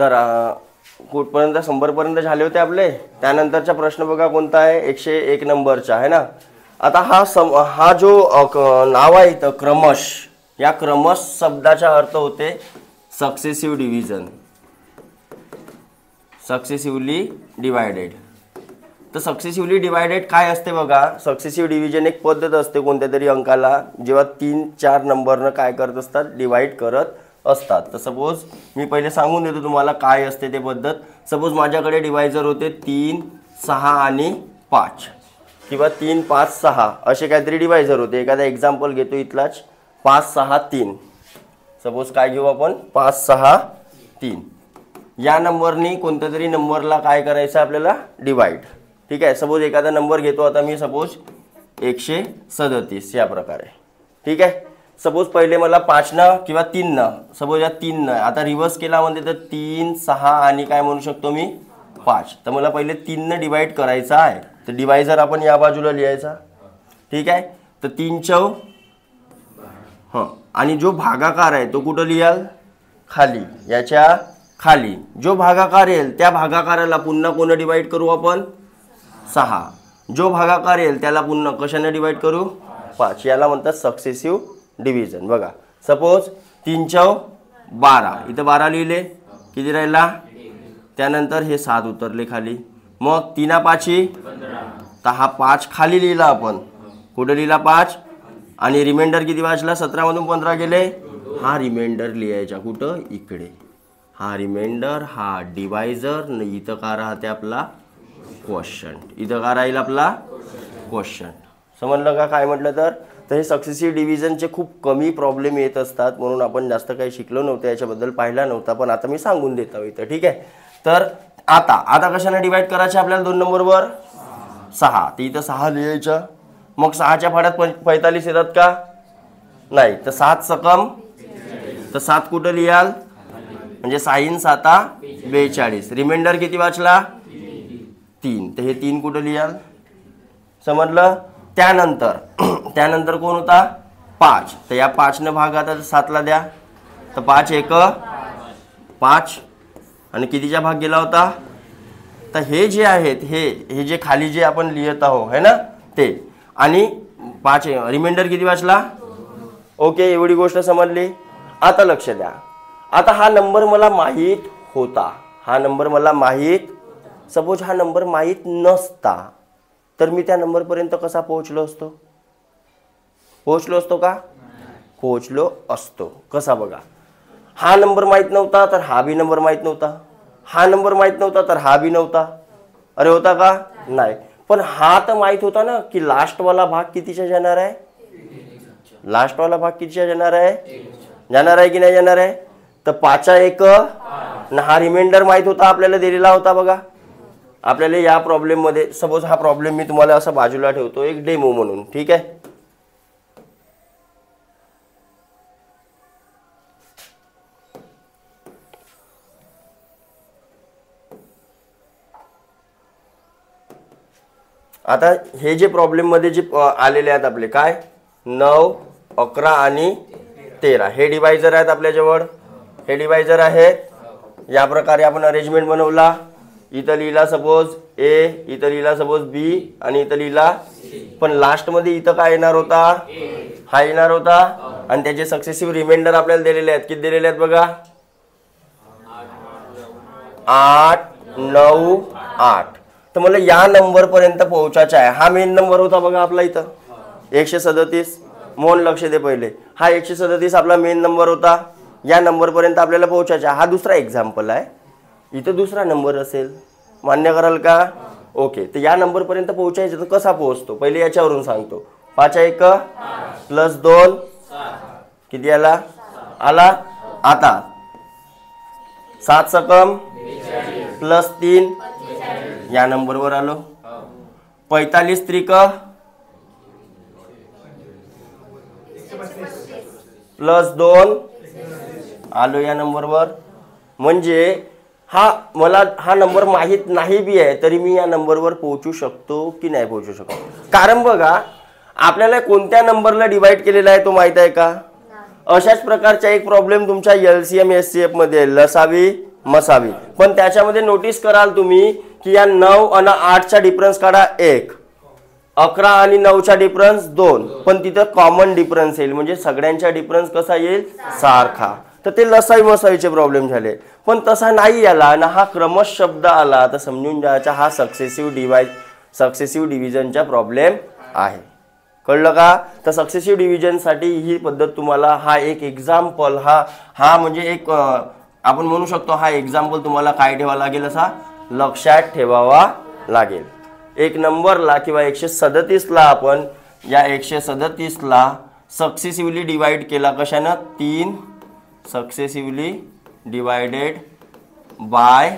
तर कुठपर्यंत 100 पर्यंत झाले होते आपले। त्यानंतरचा प्रश्न बघा कोणता आहे, 101 नंबरचा आहे ना। आता हा जो नाव आहे इथं क्रमश, या क्रमश शब्दाचा अर्थ होते सक्सेसिव्ह डिव्हिजन, सक्सेसिव्हली डिवायडेड। तर सक्सेसिव्हली डिवायडेड काय असते बघा, सक्सेसिव्ह डिव्हिजन एक पद्धत असते कोणत्या तरी अंकाला जेव्हा 3-4 नंबरनं काय करत असतात, डिवाइड करत असतात। तर सपोज मी पहिले सांगून देतो तुम्हाला काय असते ते पद्धत। सपोज माझ्याकडे डिवायझर होते 3, 6 आणि 5 किंवा 3, 5, 6 असे काहीतरी डिवायझर होते। एखादा एक्झाम्पल घेतो इथलाच, 5, 6, 3। सपोज काय घेऊ आपण, 5, 6, 3 या नंबरनी कोणत्या तरी नंबरला काय करायचं आपल्याला, डिवाइड। ठीक आहे, सपोज एखादा नंबर घेतो आता मी, सपोज 137 या प्रकारे। ठीक आहे, सपोज पहिले मला 5 न किंवा 3 न, सपोज या 3 न आता रिव्हर्स केला म्हणजे तर 3, 6 आणि काय म्हणू शकतो मी 5। तर मला पहिले 3 न डिवाइड करायचा आहे, तर डिवायझर आपण या बाजूला लिहायचा। ठीक आहे, तर 3 चौ आणि जो भागाकार आहे तो कुठं लिहाल, खाली, याच्या खाली जो भागाकार येईल त्या भागाकाराला पुन्हा कोण डिवाइड करू आपण, 6। जो भागाकार येईल त्याला पुन्हा कशाने डिवाइड करू, 5। याला म्हणतात सक्सेसिव्ह डिव्हिजन। बघा सपोज 3 चौ 12, इथं 12 लिहिले, किती राहिला, त्यानंतर हे 7 उतरले खाली, मग 3 5 15, तर हा 5 खाली लिहिला आपण, कुठं लिहिला 5, आणि रिमाइंडर किती वाचला, 17 मधून 15 गेले, हा रिमाइंडर लिहायचा कुठं, इकडे, हा रिमाइंडर, हा डिवायझर, इथं का राहते आपला क्वोशंट, इथं का राहील आपला क्वोशंट। समजलं का काय म्हटलं तर हे सक्सेसिव्ह डिव्हिजनचे खूप कमी प्रॉब्लेम येत असतात, म्हणून आपण जास्त काही शिकलो नव्हतं याच्याबद्दल, पाहिला नव्हता, पण आता मी सांगून देतो इथं। ठीक आहे, तर आता कशाने डिवाइड करायचे आपल्याला 2 नंबरवर, 6, तर इथं 6 लिहायचं, मग 6च्या फाड्यात 45 येतात का, नाही, तर 7 सकम, तर 7 कुठं लिहाल, म्हणजे 6 7 42, रिमाइंडर किती वाचला, 3, तर हे 3 कुठं लिहाल, समजलं। त्यानंतर कोण होता, 5, तर या 5 ने भाग आता 7 ला द्या, तर 5 1 5 आणि कितीचा भाग गेला होता, तर हे जे आहेत हे जे खाली जे आपण लिहित आहोत है ना ते, आणि 5 रिमाइंडर किती वाचला, ओके, एवढी गोष्ट समजली। आता लक्ष द्या, आता हा नंबर मला माहित होता, हा नंबर मला माहित, सपोज हा नंबर माहित नसता तर मी त्या नंबर पर्यंत कसा पोहोचलो असतो, का, पोहोचलो असतो कसा बघा, हा नंबर माहित नव्हता तर हा बी नंबर माहित नव्हता, हा नंबर माहित नव्हता तर हा बी नव्हता, अरे होता का, नाही, पण हा तर माहित होता ना की लास्ट वाला भाग कितीचा जाणार आहे, लास्ट वाला भाग कितीचा जाणार आहे की नाही जाणार आहे, तर 5 1 आणि हा रिमाइंडर माहित होता, आपल्याला दिलेला होता बघा। आपल्याला या प्रॉब्लेम मध्ये, सपोज हा प्रॉब्लेम मी तुम्हाला असा बाजूला ठेवतो एक डेमो म्हणून। ठीक आहे, आता हे जे प्रॉब्लेम मध्ये जे आलेले आहेत आपले काय, 9, 11 आणि 13 हे डिवायझर आहेत आपल्याजवळ, हे डिवायझर आहेत, या प्रकारे आपण अरेंजमेंट बनवला, इथं लिहिला सपोज ए, इथं लिहिला सपोज बी आणि इथं लिहिला, पण लास्ट मध्ये इथं काय येणार होता, हा येणार होता, आणि त्याचे सक्सेसिव्ह रिमाइंडर आपल्याला दिलेले आहेत, किती दिलेले आहेत बघा, 8 9 8। तर मला या नंबर पर्यंत पोहोचायचा आहे, हा मेन नंबर होता बघा आपला इथं 137, मोन लक्ष दे पहिले, हा 137 आपला मेन नंबर होता, या नंबर पर्यंत आपल्याला पोहोचायचा, हा दुसरा एक्झाम्पल आहे, इथं दुसरा नंबर असेल, मान्य कराल का, ओके। तर या नंबर पर्यंत पोहोचायचं तर कसा पोहोचतो, पहिले याच्यावरून सांगतो, 5 1 प्लस 2 किती आला, आता 7 सकम प्लस 3 या नंबरवर आलो, 45 त्रिक प्लस 2 आलो या नंबरवर, म्हणजे मला हा नंबर माहित नाही बी आहे तरी मी या नंबरवर पोहोचू शकतो की नाही पोहोचू शकतो, कारण बघा आपल्याला कोणत्या नंबरला डिवाइड केलेला आहे तो माहित आहे का। अशाच प्रकारचा एक प्रॉब्लेम तुमच्या LCM SCF मध्ये, लसावी मसावी. पण त्याच्यामध्ये नोटीस कराल तुम्ही की या 9 आणि 8चा डिफरन्स काढा 1, 11 आणि 9चा डिफरन्स 2, पण तिथं कॉमन डिफरन्स येईल म्हणजे सगळ्यांचा डिफरन्स कसा येईल सारखा. तर ते लसाई मसावीचे प्रॉब्लेम झाले. पण तसा नाही आला आणि हा क्रमश शब्द आला तर समजून जायचा हा सक्सेसिव्ह डिव्हिजनचा प्रॉब्लेम आहे. कळलं का? तर सक्सेसिव्ह डिव्हिजनसाठी ही पद्धत तुम्हाला हा एक एक्झाम्पल हा म्हणजे एक आपण म्हणू शकतो हा एक्झाम्पल तुम्हाला काय ठेवावा लागेल असा लक्षात ठेवावा लागेल. 1 नंबरला किंवा 137ला आपण या 137ला सक्सेसिव्हली डिवाइड केला कशानं 3 सक्सेसिव्हली डिवायडेड बाय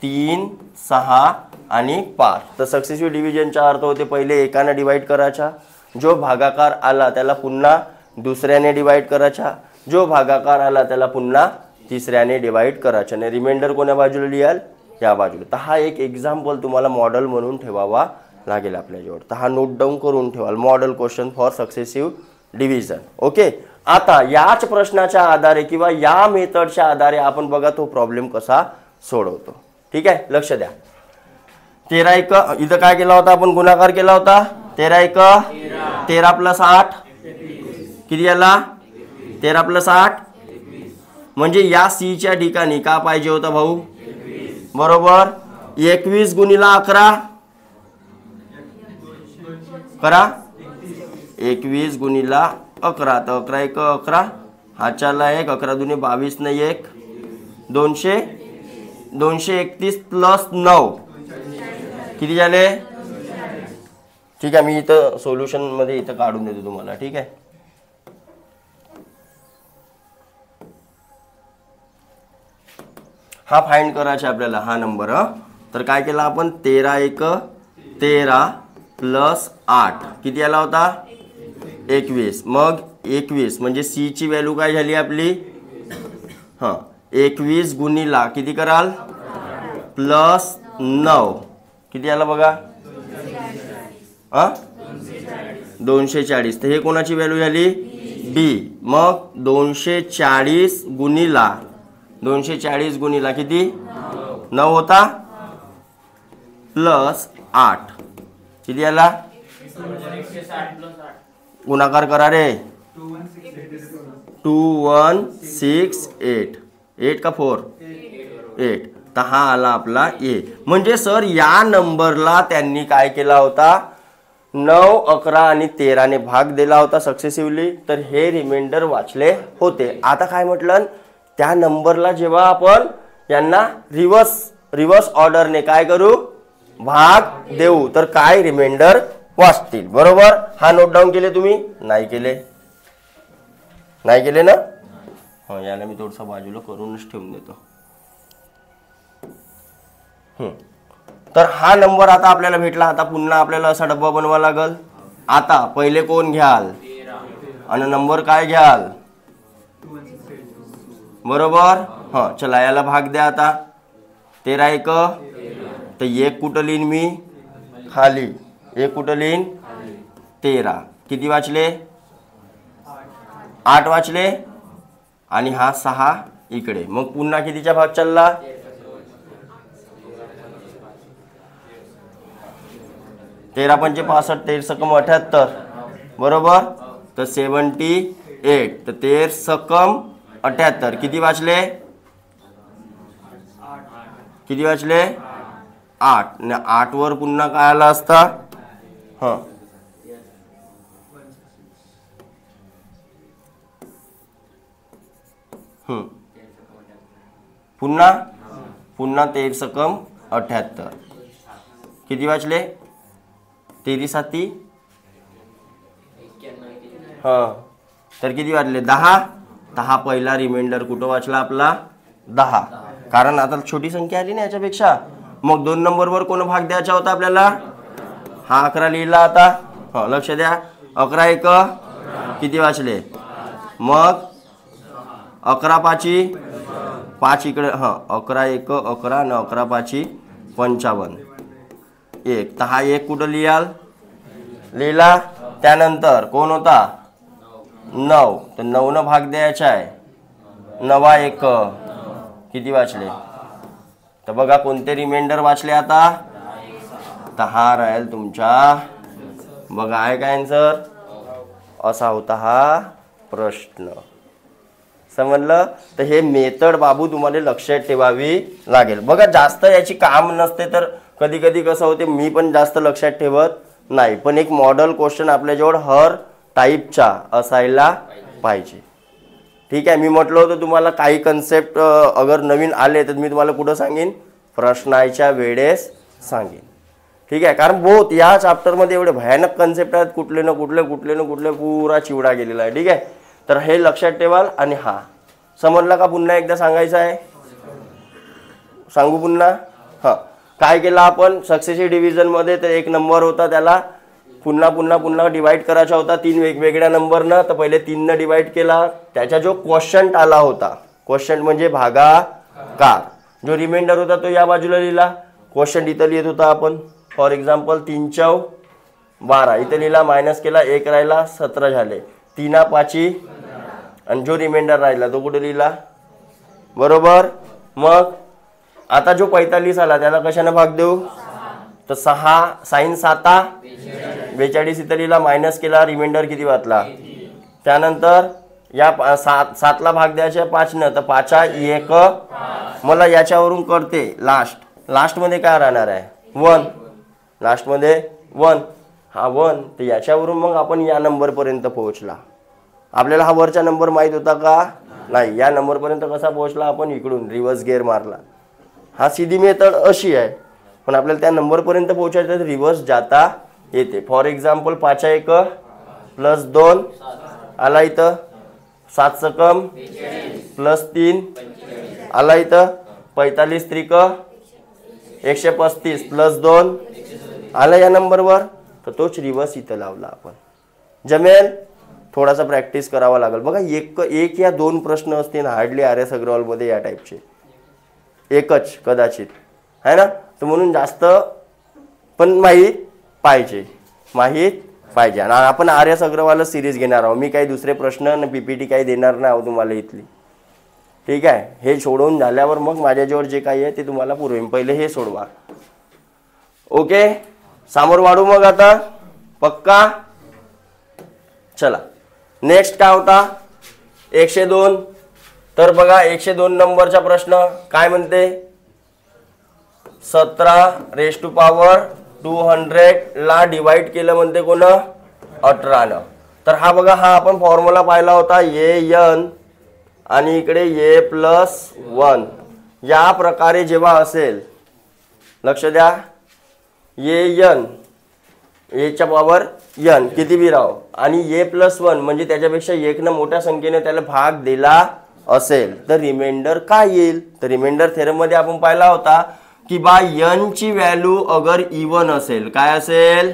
3, 6 आणि 5. तर सक्सेसिव्ह डिव्हिजनचा अर्थ होते पहिले एकाने डिवाइड करायचा, जो भागाकार आला त्याला पुन्हा दुसऱ्याने डिवाइड करायचा, जो भागाकार आला त्याला पुन्हा तिसऱ्याने डिवाइड करायचा आणि रिमाइंडर कोण्या बाजूला लिहाल या बाजूला. तर हा एक एक्झाम्पल तुम्हाला मॉडेल म्हणून ठेवावा लागेल आपल्याजवळ. तर हा नोट डाऊन करून ठेवाल model question for successive division. Okay. आता याच प्रश्नाच्या आधारे किंवा या मेथडच्या आधारे आपण बघा तो प्रॉब्लेम कसा सोडवतो. ठीक आहे, लक्ष द्या. 13 1 इथं काय केला होता आपण गुणाकार केला होता 13 1 13 + 8 किती आला 13 + 8 म्हणजे या सी च्या ठिकाणी का पाहिजे होता भाऊ बरोबर 21 गुणिला 11 करा 21 गुणिला 11 तर 11 1 11 हा चालला 1 11 दुने 22 न 1 231 + 9 किती झाले. ठीक आहे, मी इथं सोल्युशन मध्ये इथं काढून देतो तुम्हाला. ठीक आहे, हा फाइंड करायचा आपल्याला हा नंबर. तर काय केला आपण 13 1 13 + 8 किती आला होता 21. मग 21 म्हणजे सी ची व्हॅल्यू काय झाली आपली 21 गुणिला किती कराल +9 किती आला बघा 240. तर हे कोणाची व्हॅल्यू झाली बी. मग 240 गुणिला किती 9 होता +8 किती आला गुणाकार करा रे 2168 8 का 4 8. तर हा आला आपला ए. म्हणजे सर या नंबरला त्यांनी काय केला होता 9 11 आणि 13 ने भाग दिला होता सक्सेसिव्हली. तर हे रिमाइंडर वाचले होते. आता काय म्हटलं त्या नंबरला जेव्हा आपण यांना रिव्हर्स ऑर्डरने काय करू भाग देऊ तर काय रिमाइंडर वाचतील. बरोबर. हा नोट डाऊन केले तुम्ही नाही केले ना. याला मी थोडसा बाजूला करूनच ठेवून देतो. तर हा नंबर आता आपल्याला भेटला. आता पुन्हा आपल्याला असा डब्बा बनवा लागल. आता पहिले कोण घ्याल आणि नंबर काय घ्याल बरोबर. चला याला भाग द्या. आता 13 1 तर 1 कुठं लिहीन मी खाली 1 कुठं लिहीन 13 किती वाचले 8 वाचले आणि हा 6 इकडे. मग पुन्हा कितीचा भाग चालला 13 पंचे 65 13 सकम 78 बरोबर. तर 78 तर 13 सकम 78 किती वाचले 8 आणि 8 वर पुन्हा काय आला असता पुन्हा 13 सकम 78 किती वाचले 13 7 तर किती वाचले 10. तर हा पहिला रिमाइंडर कुठं वाचला आपला 10 कारण आता छोटी संख्या आली ना याच्यापेक्षा. मग 2 नंबरवर कोण भाग द्यायचा होता आपल्याला हा 11 लिहिला. आता लक्ष द्या 11 1 किती वाचले मग 11 5 5 इकडे 11 1 11 आणि 11 5 55 1. तर हा 1 कुठं लिहिला. त्यानंतर कोण होता 9 तर 9 न भाग द्यायचा आहे 9 1 किती वाचले? तर बघा कोणते रिमाइंडर वाचले आता? तर हा राहील तुमचा, बघा आहे का आन्सर? असा होता हा प्रश्न. समजलं? तर हे मेथड बाबू तुम्हाला लक्षात ठेवावी लागेल. बघा जास्त याची काम नसते, तर कधी कधी कसं होते, मी पण जास्त लक्षात ठेवत नाही, पण एक मॉडेल क्वेश्चन आपल्याजवळ हर टाईपचा असायला पाहिजे. ठीक आहे. मी म्हटलं होतं तुम्हाला काही कन्सेप्ट अगर नवीन आले तर मी तुम्हाला कुठं सांगेन? प्रश्नाच्या वेळेस सांगेन. ठीक आहे. कारण बहुत या चॅप्टरमध्ये एवढे भयानक कन्सेप्ट आहेत, कुठले ना कुठले पुरा चिवडा गेलेला आहे. ठीक आहे. तर हे लक्षात ठेवाल. आणि हा समजला का? पुन्हा एकदा सांगायचं आहे, सांगू पुन्हा? हां, काय केलं आपण सक्सेसिव्ह डिव्हिजनमध्ये? तर एक नंबर होता, त्याला पुन्हा डिवाइड करायचा होता 3 वेगवेगळ्या नंबरनं. तर पहिले 3 डिवाइड केला, त्याचा जो क्वोशंट आला होता, क्वोशंट म्हणजे भागाकार, जो रिमाइंडर होता तो या बाजूला लिहिला, क्वोशंट इथं लिहित होता आपण. फॉर एक्झाम्पल 3 चौ 12 इथं लिहिला, मायनस केला, 1 राहिला, 17 झाले, 3 5 आणि जो रिमाइंडर राहिला तो कुठे लिहिला? बरोबर. मग आता जो 45 आला त्याला कशाने भाग देऊ? तर 6 साइन 7 42 इथं लिहिला, मायनस केला, रिमाइंडर किती वाचला? त्यानंतर या 7ला भाग द्यायचा 5 तर 5 1. मला याच्यावरून करते लास्टमध्ये काय राहणार आहे? 1. लास्टमध्ये 1, हा 1. तर याच्यावरून मग आपण या नंबरपर्यंत पोहोचला. आपल्याला हा वरचा नंबर माहीत होता का? नाही. या नंबरपर्यंत कसा पोहोचला आपण? इकडून रिव्हर्स गिअर मारला. हा सीधी मेथड अशी आहे, पण आपल्याला त्या नंबरपर्यंत पोहोचायचं तर रिव्हर्स जाता येते. फॉर एक्झाम्पल 5 1 प्लस 2 आला इथं, 7 सकम प्लस 3 आला इथं, 45 त्रिक 135 प्लस 2 आला या नंबरवर. तर तोच रिव्हर्स इथं लावला आपण. जमेल? थोडासा प्रॅक्टिस करावा लागेल. बघा एक या 2 प्रश्न असतील हार्डली RS अग्रवालमध्ये या टाईपचे, एकच कदाचित आहे ना. तर म्हणून जास्त पण माहीत पाहिजे. आणि आपण RS अग्रवाल सिरीज घेणार आहोत. मी काही दुसरे प्रश्न आणि PPT काही देणार नाही आहोत तुम्हाला इथली. ठीक आहे. हे सोडवून झाल्यावर मग माझ्याजवळ जे काही आहे ते तुम्हाला पुरवेन. पहिले हे सोडवा. ओके, समोर वाढू मग आता पक्का. चला नेक्स्ट काय होता? 102. तर बघा 102 नंबरचा प्रश्न काय म्हणते? 17⁻²00 ला डिवाइड केलं म्हणते कोण? 18. तर हा बघा, हा आपण फॉर्म्युला पाहिला होता, an आणि इकडे a+1. या प्रकारे जेव्हा असेल, लक्ष द्या, an च्या पॉवर n किती बी राहो, आणि a+1 म्हणजे त्याच्यापेक्षा 1 न मोठ्या संख्येने त्याला भाग दिला असेल तर रिमाइंडर काय येईल? तर रिमाइंडर थेरम मध्ये आपण पाहिला होता की बा n ची व्हॅल्यू अगर इवन असेल, काय असेल?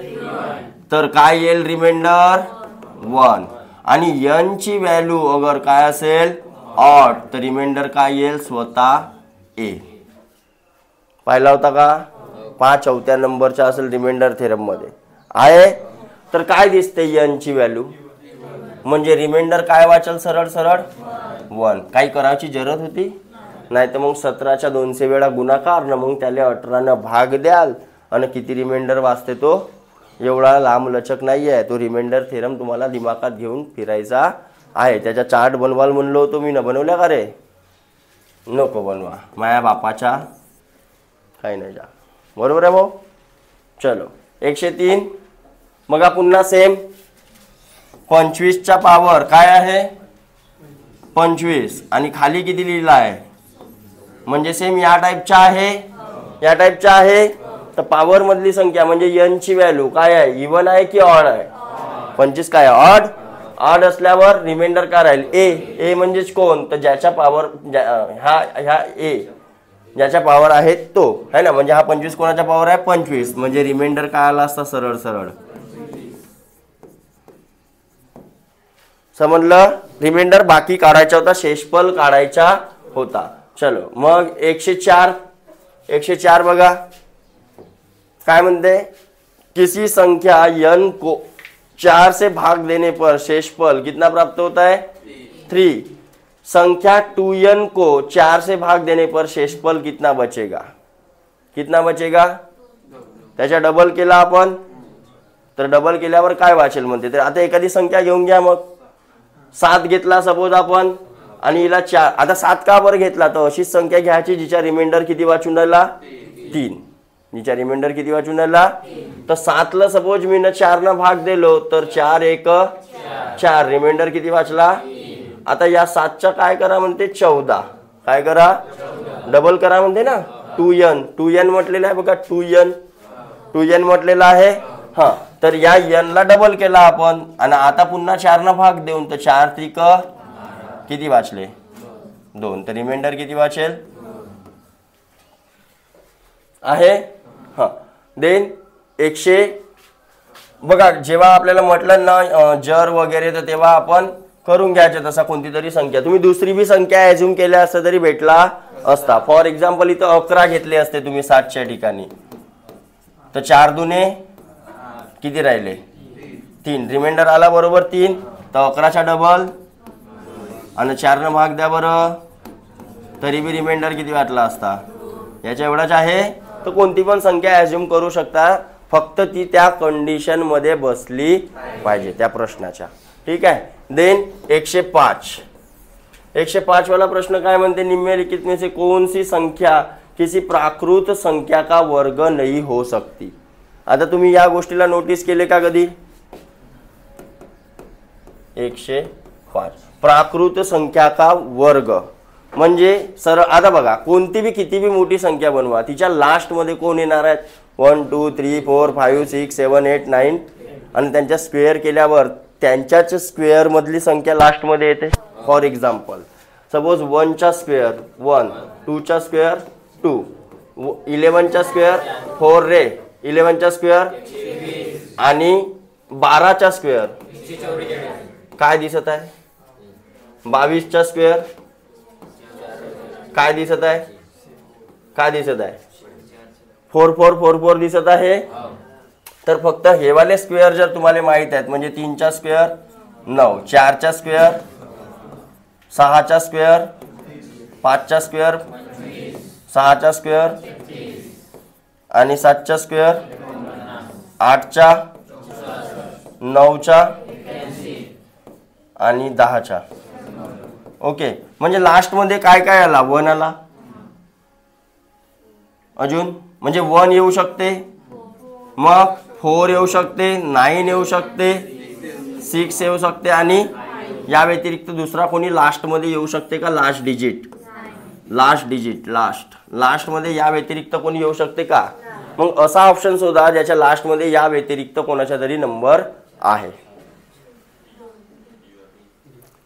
तर काय येईल? रिमाइंडर 1. आणि n ची व्हॅल्यू अगर काय असेल? ऑड, तर रिमाइंडर काय येईल? स्वतः a. पाहिला होता का? 5 नंबरचा असेल रिमाइंडर थेरम मध्ये आहे. तर काय दिसते? n ची व्हॅल्यू म्हणजे रिमाइंडर काय वाचल? सरळ 1. काही करायची जरूरत होती नाही. तर मग 17च्या 200 वेळा गुणाकार न मग त्याला 18 भाग द्याल आणि किती रिमाइंडर वाचते तो? एवढा लांब लचक नाही आहे. तो रिमाइंडर थेरम तुम्हाला दिमागात घेऊन फिरायचा आहे. त्याचा चार्ट बनवाल म्हणलो होतो मी, न बनवल्या का रे? नको बनवा, माया बापाच्या काही नाही जा. बरोबर आहे भाऊ? चलो 103. मग पुन्हा सेम 25चा पॉवर काय आहे? 25 आणि खाली किती लिहिला आहे? म्हणजे सेम या टाईपचा आहे. तर पॉवर मधली संख्या म्हणजे n ची व्हॅल्यू काय आहे? इवन आहे की ऑड आहे? 25 काय आहे? ऑड असल्यावर रिमाइंडर काय राहील? a म्हणजेच कोण? तर ज्याच्या पॉवर ह्या a ज्याच्या पॉवर आहे तो है ना. म्हणजे हा 25 कोणाच्या पॉवर आहे? 25. म्हणजे रिमाइंडर काय आला असता? सरळ समजलं? रिमाइंडर बाकी काढायचा होता, शेषफल काढायचा होता. चलो मग 104 बघा काय म्हणते? किसी संख्या n को 4 से भाग देने पर शेषफल कितना प्राप्त होता है? 3. संख्या 2n को 4 से भाग देने पर शेषफल कितना बचेगा? कितना बचेगा? त्याच्या डबल केला आपण तर डबल केल्यावर काय वाचेल म्हणते. तर आता एखादी संख्या घेऊन घ्या. मग 7 घेतला सपोज आपण आणि हिला 4. आता 7 का बरं घेतला? तर अशीच संख्या घ्यायची जिच्या रिमाइंडर किती वाचून राहिला? 3. जिच्या रिमाइंडर किती वाचून राहिला? तर 7 ला सपोज मी 4 न भाग दिलो तर 4 1 4. रिमाइंडर किती वाचला? आता या 7च्या काय करा म्हणते? 14. काय करा? डबल करा म्हणते ना. 2n म्हटलेलं आहे बघा. 2n म्हटलेलं आहे. हा, तर या n ला डबल केला आपण आणि आता पुन्हा 4 न भाग देऊन तर 4 त्रिक किती वाचले? 2. तर रिमाइंडर किती वाचेल आहे? हा, देन 100. बघा जेव्हा आपल्याला म्हटलं ना जर वगैरे तर तेव्हा आपण करून घ्यायचं तसा कोणती तरी संख्या. तुम्ही दुसरी बी संख्या ॲझ्युम केल्या असता तरी भेटला असता. फॉर एक्झाम्पल इथं 11 घेतले असते तुम्ही 7च्या ठिकाणी तर 4 दुने किती राहिले? 3. रिमाइंडर आला बरोबर 3. तर 11च्या डबल आणि 4 न भाग द्या बरं. तरी बी रिमाइंडर किती वाटला असता? याच्या एवढाच आहे. तर कोणती पण संख्या ॲझ्युम करू शकता, फक्त ती त्या कंडिशन मध्ये बसली पाहिजे त्या प्रश्नाच्या. ठीक आहे. देन 105 वाला प्रश्न काय म्हणते? निम्नलिखित में से कौन सी संख्या किसी प्राकृत संख्या का वर्ग नहीं हो सकती? आता तुम्ही या गोष्टीला नोटीस केले का कधी? 105 प्राकृत संख्या का वर्ग म्हणजे सरळ. आता बघा कोणती बी किती बी मोठी संख्या बनवा, तिच्या लास्ट मध्ये कोण येणार आहेत? 1 2 3 4 5 6 7 8 9 आणि त्यांच्या स्क्वेअर केल्यावर त्यांच्याच स्क्वेअर मधली संख्या लास्ट मध्ये येते. फॉर एक्झाम्पल सपोज 1 चा स्क्वेअर 1, 2 चा स्क्वेअर 2, 11 चा स्क्वेअर 4 रे, 11 चा स्क्वेअर आणि 12 चा स्क्वेअर काय दिसत आहे? 22 चा स्क्वेअर काय दिसत आहे? काय दिसत आहे? 4 4 4 4 दिसत आहे. तर फक्त हे वाले स्क्वेअर जर तुम्हाला माहित आहेत म्हणजे 3 चा स्क्वेअर 9, 4 चा स्क्वेअर 6 चा स्क्वेअर 5 चा स्क्वेअर 6 चा स्क्वेअर आणि 7 चा स्क्वेअर 8 चा 9 चा आणि 10 चा. ओके, म्हणजे लास्ट मध्ये काय काय आला? 1 आला. अजून म्हणजे 1 येऊ शकते, मग 4 येऊ शकते, 9 येऊ शकते, 6 येऊ शकते आणि या व्यतिरिक्त दुसरा कोणी लास्ट मध्ये येऊ शकते का? लास्ट डिजिट लास्ट मध्ये या व्यतिरिक्त कोणी येऊ शकते का? मग असा ऑप्शन शोधा ज्याच्या लास्ट मध्ये या व्यतिरिक्त कोणाचा तरी नंबर आहे.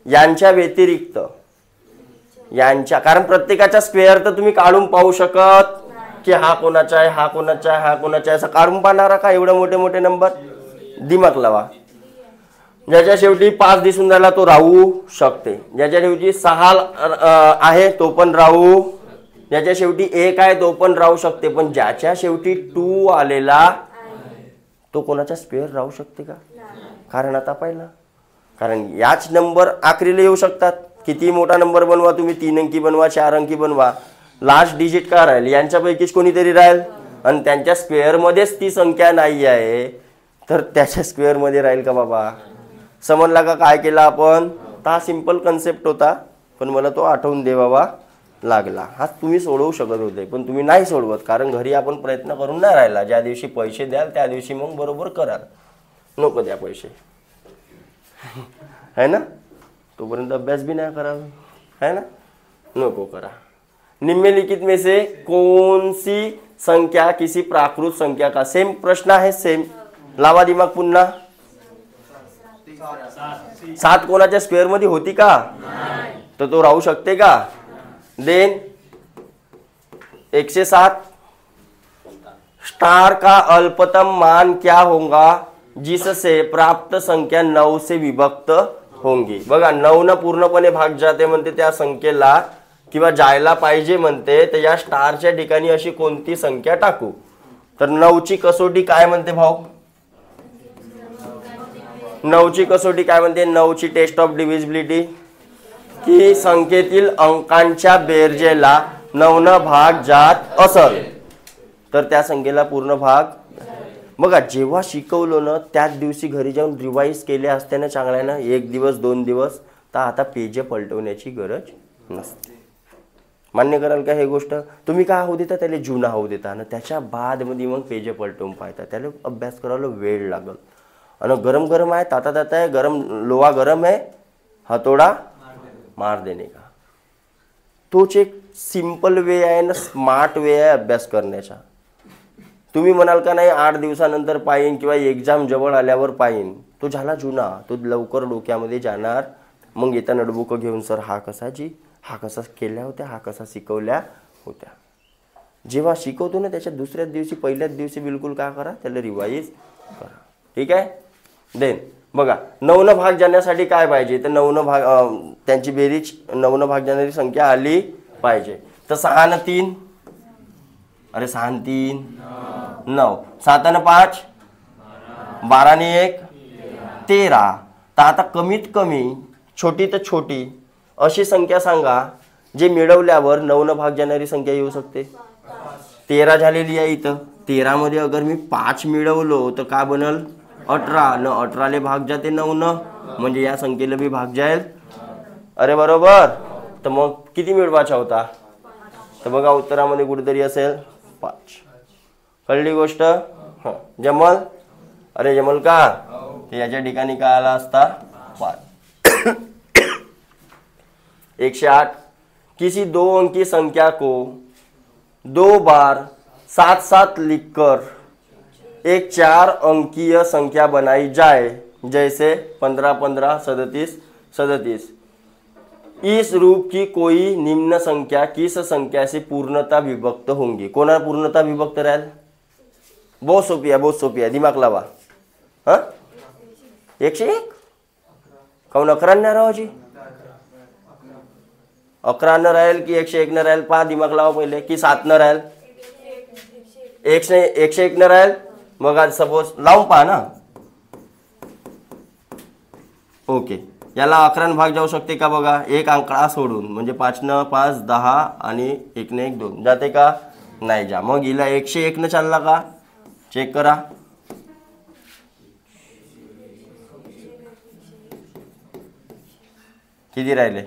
यांच्या व्यतिरिक्त यांच्या, कारण प्रत्येकाचा स्क्वेअर तर तुम्ही काढून पाहू शकत की हा कोणाचा आहे, हा कोणाचा आहे, हा कोणाचा आहे असं काढून पाहणारा का? एवढे मोठे मोठे नंबर दिमाग लावा. ज्याच्या शेवटी 5 दिसून राहिला तो राहू शकते, ज्याच्या शेवटी 6 आहे तो पण राहू, ज्याच्या शेवटी 1 आहे तो पण राहू शकते. पण ज्याच्या शेवटी 2 आलेला तो कोणाचा स्क्वेअर राहू शकते का? कारण आता पाहिला, कारण याच नंबर आखरीला येऊ शकतात. किती मोठा नंबर बनवा तुम्ही, 3 अंकी बनवा, 4 अंकी बनवा, लास्ट डिजिट का राहील? यांच्यापैकीच कोणीतरी राहील आणि त्यांच्या स्क्वेअर मध्येच ती संख्या नाही आहे तर त्याच्या स्क्वेअर मध्ये राहील का बाबा? समजला का काय केला आपण? हा सिंपल कन्सेप्ट होता पण मला तो आठवून देवावा लागला. हा तुम्ही सोडवू शकत होते पण तुम्ही नाही सोडवत, कारण घरी आपण प्रयत्न करून नाही राहिला. ज्या दिवशी पैसे द्याल त्या दिवशी मग बरोबर कराल. नको द्या पैसे है ना, तोपर्यंत अभ्यास भी नाही करावा है ना, नको करा. निम्नलिखित में से कौन सी संख्या किसी प्राकृत संख्या का? सेम प्रश्न आहे, सेम. लावा दिमाग पुन्हा. 7 कोणाच्या स्क्वेअर मध्ये होती का? तर तो राहू शकते का? देन 107 स्टार का अल्पतम मान क्या होगा जिससे प्राप्त संख्या 9 से विभक्त होंगी? बघा 9 न पूर्णपणे भाग जाते म्हणते त्या संख्येला किंवा जायला पाहिजे म्हणते, तर या स्टारच्या ठिकाणी अशी कोणती संख्या टाकू? तर 9 ची कसोटी काय म्हणते भाऊ? 9 ची कसोटी काय म्हणते? 9 ची टेस्ट ऑफ डिव्हिजिबिलिटी की संख्येतील अंकांच्या बेरजेला 9 भाग जात असल तर त्या संख्येला पूर्ण भाग. बघा जेव्हा शिकवलं ना त्याच दिवशी घरी जाऊन रिवाईज केले असते ना चांगल्यानं 1 दिवस 2 दिवस तर आता पेज पलटवण्याची गरज नसते. मान्य कराल का हे गोष्ट. तुम्ही काय होऊ देता त्याला जुना होऊ देता ना त्याच्या बादमध्ये मग पेज पलटवून पाहता त्याला अभ्यास करायला वेळ लागल. आणि गरम गरम आहे ताता ताता आहे गरम लोहा गरम आहे हथोडा मार देणे का. तोच एक सिंपल वे आहे ना स्मार्ट वे आहे अभ्यास करण्याचा. तुम्ही म्हणाल का नाही 8 दिवसानंतर पाहिन किंवा एक्झाम जवळ आल्यावर पाहिन तो झाला जुना तो लवकर डोक्यामध्ये जाणार. मग येता नोटबुक घेऊन सर हा कसा केल्या होत्या हा कसा शिकवल्या होत्या. जेव्हा शिकवतो ना त्याच्या दुसऱ्याच दिवशी पहिल्याच दिवशी बिलकुल काय करा त्याला रिवाईज करा. ठीक आहे. देन बघा 9 भाग जाण्यासाठी काय पाहिजे तर 9 भाग त्यांची बेरीज 9 भाग जाणारी संख्या आली पाहिजे. तर 6 न 3 अरे 6 न 3 9 7 न 5 12 न 1 13. तर आता कमीत कमी छोटी तर छोटी अशी संख्या सांगा जे मिळवल्यावर 9 भाग जाणारी संख्या येऊ शकते. 13 झालेली आहे इथं 13 मध्ये अगर मी 5 मिळवलो तर काय बनल 18 न 18 ले भाग जाते 9 न म्हणजे या संख्येला बी भाग जाईल. अरे बरोबर. तर मग किती मिळवायचा होता तर बघा उत्तरामध्ये कुठेतरी असेल 5. कळली गोष्ट. जमल. अरे जमल का याच्या ठिकाणी काय आला असता 5. 108 किसी 2 अंकी संख्या को 2 बार 7-7 लिखकर एक 4 अंकीय संख्या बनाई जाए जैसे 15-15 37-37. इस रूप की कोई निम्न संख्या किस संख्या से पूर्णता विभक्त होंगी. कोणा पूर्णता विभक्त राहील. बहुत सोपी आहे दिमाग लावा. 101 काऊन 11 न राहायची 11 न राहील की 101 न राहील पहा दिमाग लावा पहिले की 7 न राहील 101 न राहील. मग आज सपोज लावून पहा ना. ओके याला 11 भाग जाऊ शकते का बघा एक आकडा सोडून म्हणजे 5 न 5 10 आणि 1 न 1 2 जाते का नाही जा. मग हिला 101 न चालला का चेक करा. किती राहिले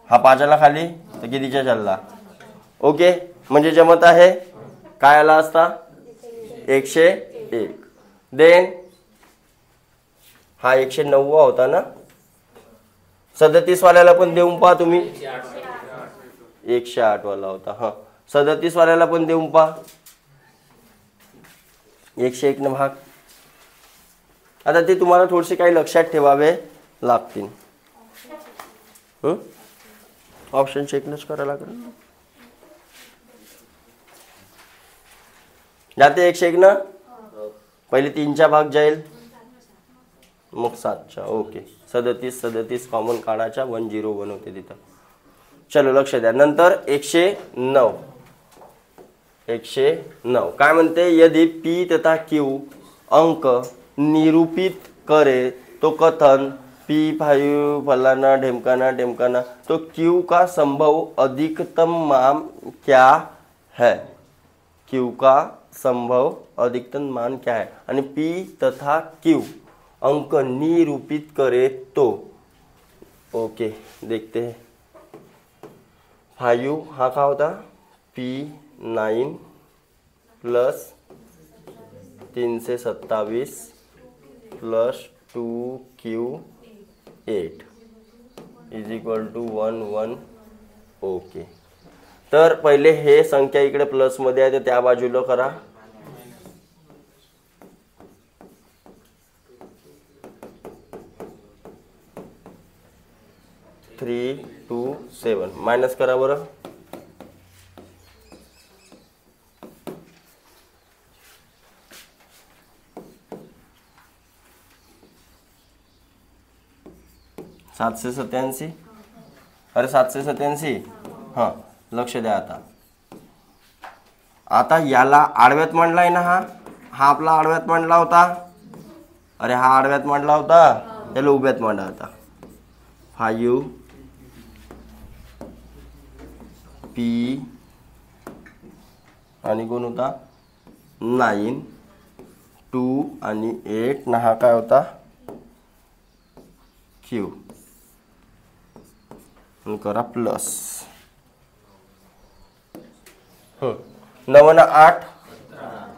हा 5 आला खाली तर कितीच्या चालला. ओके म्हणजे जमत आहे काय आला असता 101. देन हा 109 होता ना 37 वाल्याला पण देऊन पहा तुम्ही 108 वाला होता. 37 वाल्याला पण देऊन पहा 101 न भाग. आता ते तुम्हाला थोडेसे काही लक्षात ठेवावे लागतील. ऑप्शन चेकच करायला लागेल. जाते 101 न पहिले 3चा भाग जाईल मग 7चा. ओके 37 कॉमन काढायचा 101 होते तिथं. चलो लक्ष द्या. नंतर 109 काय म्हणते यदि पी तथा क्यू अंक निरूपित करे तो कथन P5 फलाना ढेमकाना तो Q का संभव अधिकतम मान क्या है. Q का संभव अधिकतम मान क्या है आणि P तथा Q अंक निरूपित करे तो. ओके देखते हैं 5 हा का होता P9 plus 327 plus 2Q8 is equal to 1 1. Okay तर पहिले हे संख्या इकडे प्लस मध्ये आहे तर त्या बाजूला करा. थ्री 2 7 मायनस करा बरं. सातशे 87. अरे 787. हां लक्ष द्या. आता याला आडव्यात मांडलाय ना हा आपला आडव्यात मांडला होता अरे हा आडव्यात मांडला होता, त्याला उभ्यात मांडा आता. 5 P आणि कोण होता 9 2 आणि 8 ना हा काय होता Q. करा प्लस 9 आणि 8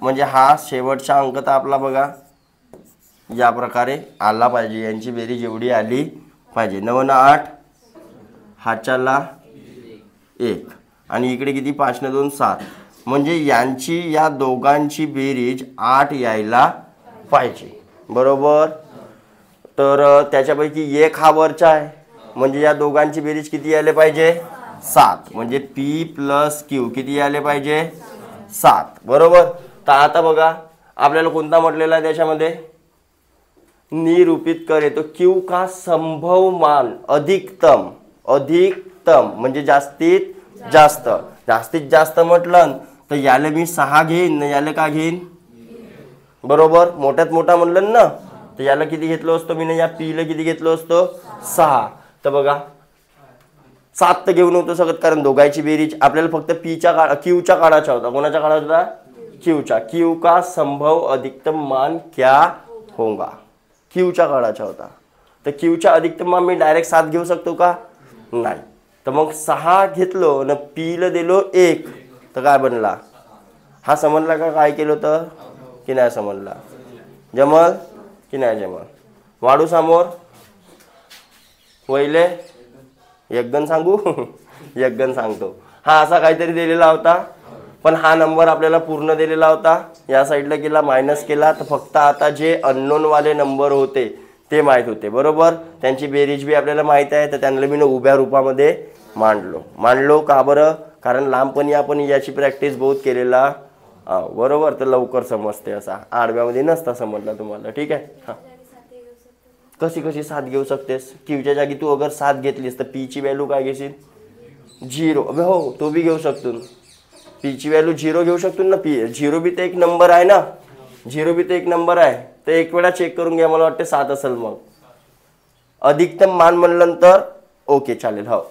म्हणजे हा शेवटचा अंक तर आपला बघा या प्रकारे आला पाहिजे. यांची बेरीज एवढी आली पाहिजे. 9 आणि 8 हाच्याला 1 आणि इकडे किती 5 ने 2 7 म्हणजे यांची या दोघांची बेरीज 8 यायला पाहिजे बरोबर. तर त्याच्यापैकी एक हा वरचा आहे म्हणजे या दोघांची बेरीज किती यायला पाहिजे 7 म्हणजे P प्लस Q किती यायला पाहिजे 7 बरोबर. तर आता बघा आपल्याला कोणता म्हटलेला आहे त्याच्यामध्ये निरूपित करे तो Q का संभव मान अधिकतम. अधिकतम म्हणजे जास्तीत जास्त. जास्तीत जास्त म्हटलं तर याला मी 6 घेईन ना याला का घेईन बरोबर. मोठ्यात मोठा म्हणलं ना तर याला किती घेतलं असतं मी ना या P ला किती घेतलं असतं 6. तर बघा 7 तर घेऊ नव्हतं शकत कारण दोघांची बेरीज आपल्याला फक्त Qच्या काढायचा होता. कोणाच्या काढायचा होता Qच्या. Q का संभव अधिकतम मान क्या होगा Qच्या काढायचा होता. तर Qच्या अधिकतम मान मी डायरेक्ट 7 घेऊ शकतो का नाही. तर मग 6 घेतलो न P ला दिलो 1 तर काय बनला हा समजला का काय केलं होतं की नाही समजला. जमल की नाही जमल. वाढू समोर वहिले एक गण सांगू एक गण सांगतो. हा असा काहीतरी दिलेला होता पण हा नंबर आपल्याला पूर्ण दिलेला होता. या साईडला केला मायनस केला तर फक्त आता जे अननोन वाले नंबर होते ते माहीत होते बरोबर. त्यांची बेरीज बी आपल्याला माहीत आहे तर त्यांना मी उभ्या रूपामध्ये मांडलो का बरं कारण लहानपणी आपण याची प्रॅक्टिस बहुत केलेला बरोबर. तर लवकर समजते असा आडव्यामध्ये नसता समजला तुम्हाला ठीक आहे. हां कशी 7 घेऊ शकतेस. Qच्या जागी तू अगर 7 घेतलीस तर P ची व्हॅल्यू काय घेशील 0. अबे हो तो बी घेऊ शकतो. P ची व्हॅल्यू 0 घेऊ शकतो ना. P 0 बी तर एक नंबर आहे ना. 0 बी तर एक नंबर आहे. तर एक वेळा चेक करून घ्या मला वाटते 7 असेल. मग अधिकतम मान म्हणल्यानंतर ओके चालेल. हो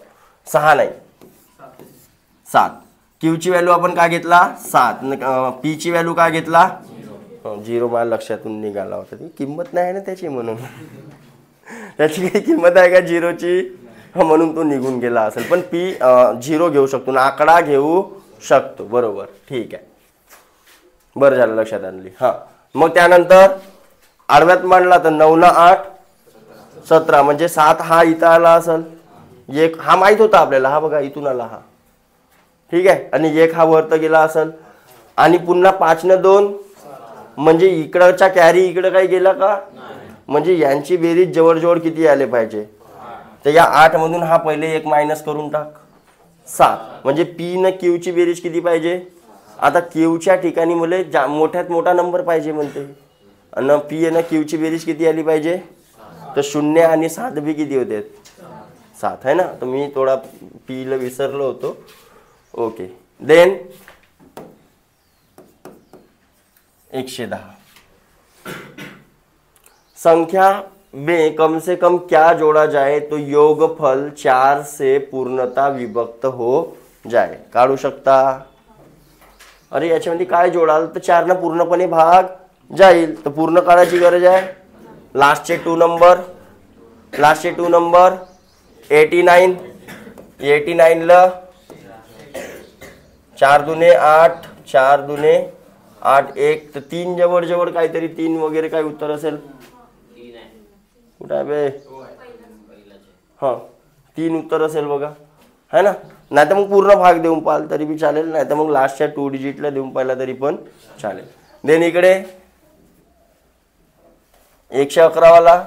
6 नाही 7. Q ची व्हॅल्यू आपण काय घेतला 7. P ची व्हॅल्यू काय घेतला 0. मला लक्षातून निघाला होता ती किंमत नाही आहे ना त्याची म्हणून त्याची काही किंमत आहे का 0ची म्हणून तो निघून गेला असेल. पण P 0 घेऊ शकतो ना आकडा घेऊ शकतो बरोबर ठीक आहे. बरं झालं लक्षात आणली. हां मग त्यानंतर आडव्यात मांडला तर 9 ना 8 17 म्हणजे 7 हा इथं आला असेल. एक हा माहित होता आपल्याला. हा बघा इथून आला हा ठीक आहे. आणि एक हा वरत गेला असेल आणि पुन्हा 5 ने 2 म्हणजे इकडचा कॅरी इकडे काही गेला का म्हणजे यांची बेरीज जवळजवळ किती आले पाहिजे. तर या 8 मधून हा पहिले एक मायनस करून टाक 7 म्हणजे P न Q ची बेरीज किती पाहिजे. आता Qच्या ठिकाणी मला मोठ्यात मोठा नंबर पाहिजे म्हणते आणि P न Q ची बेरीज किती आली पाहिजे. तर 0 आणि 7 बी किती होते 7 आहे ना. तर मी थोडा P ला विसरलो होतो. ओके देन 110 संख्या में कम से कम क्या जोड़ा जाए तो योगफल 4 से पूर्णता विभक्त हो जाए. काढू शकता. अरे याच्यामध्ये काय जोडाल तर 4 ना पूर्णपणे भाग जाईल. तर पूर्ण काढायची गरज आहे. लास्टचे 2 नंबर 89 ला 4 दुने 8 4 दुने 8 1 तर 3 जवळ काहीतरी 3 वगैरे काय उत्तर असेल. कुठं आहे बे हां 3 उत्तर असेल बघा है ना. नाही तर मग पूर्ण भाग देऊन पाहाल तरी बी चालेल. नाही तर मग लास्टच्या 2 डिजिटला देऊन पाहिला तरी पण चालेल. देन इकडे 111 वाला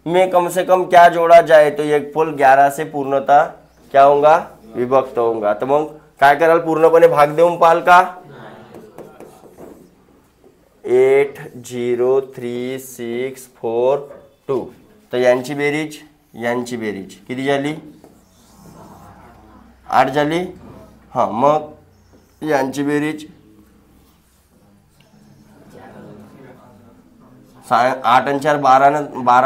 में कम से कम क्या जोड़ा जाए तो योगफल 11 से पूर्णता क्या होगा विभक्त होगा. तर मग काय कराल पूर्णपणे भाग देऊन पाहाल का 8 0 3 6 4 2. तर यांची बेरीज किती झाली 8 झाली. हां मग यांची बेरीज 8 आणि 4 12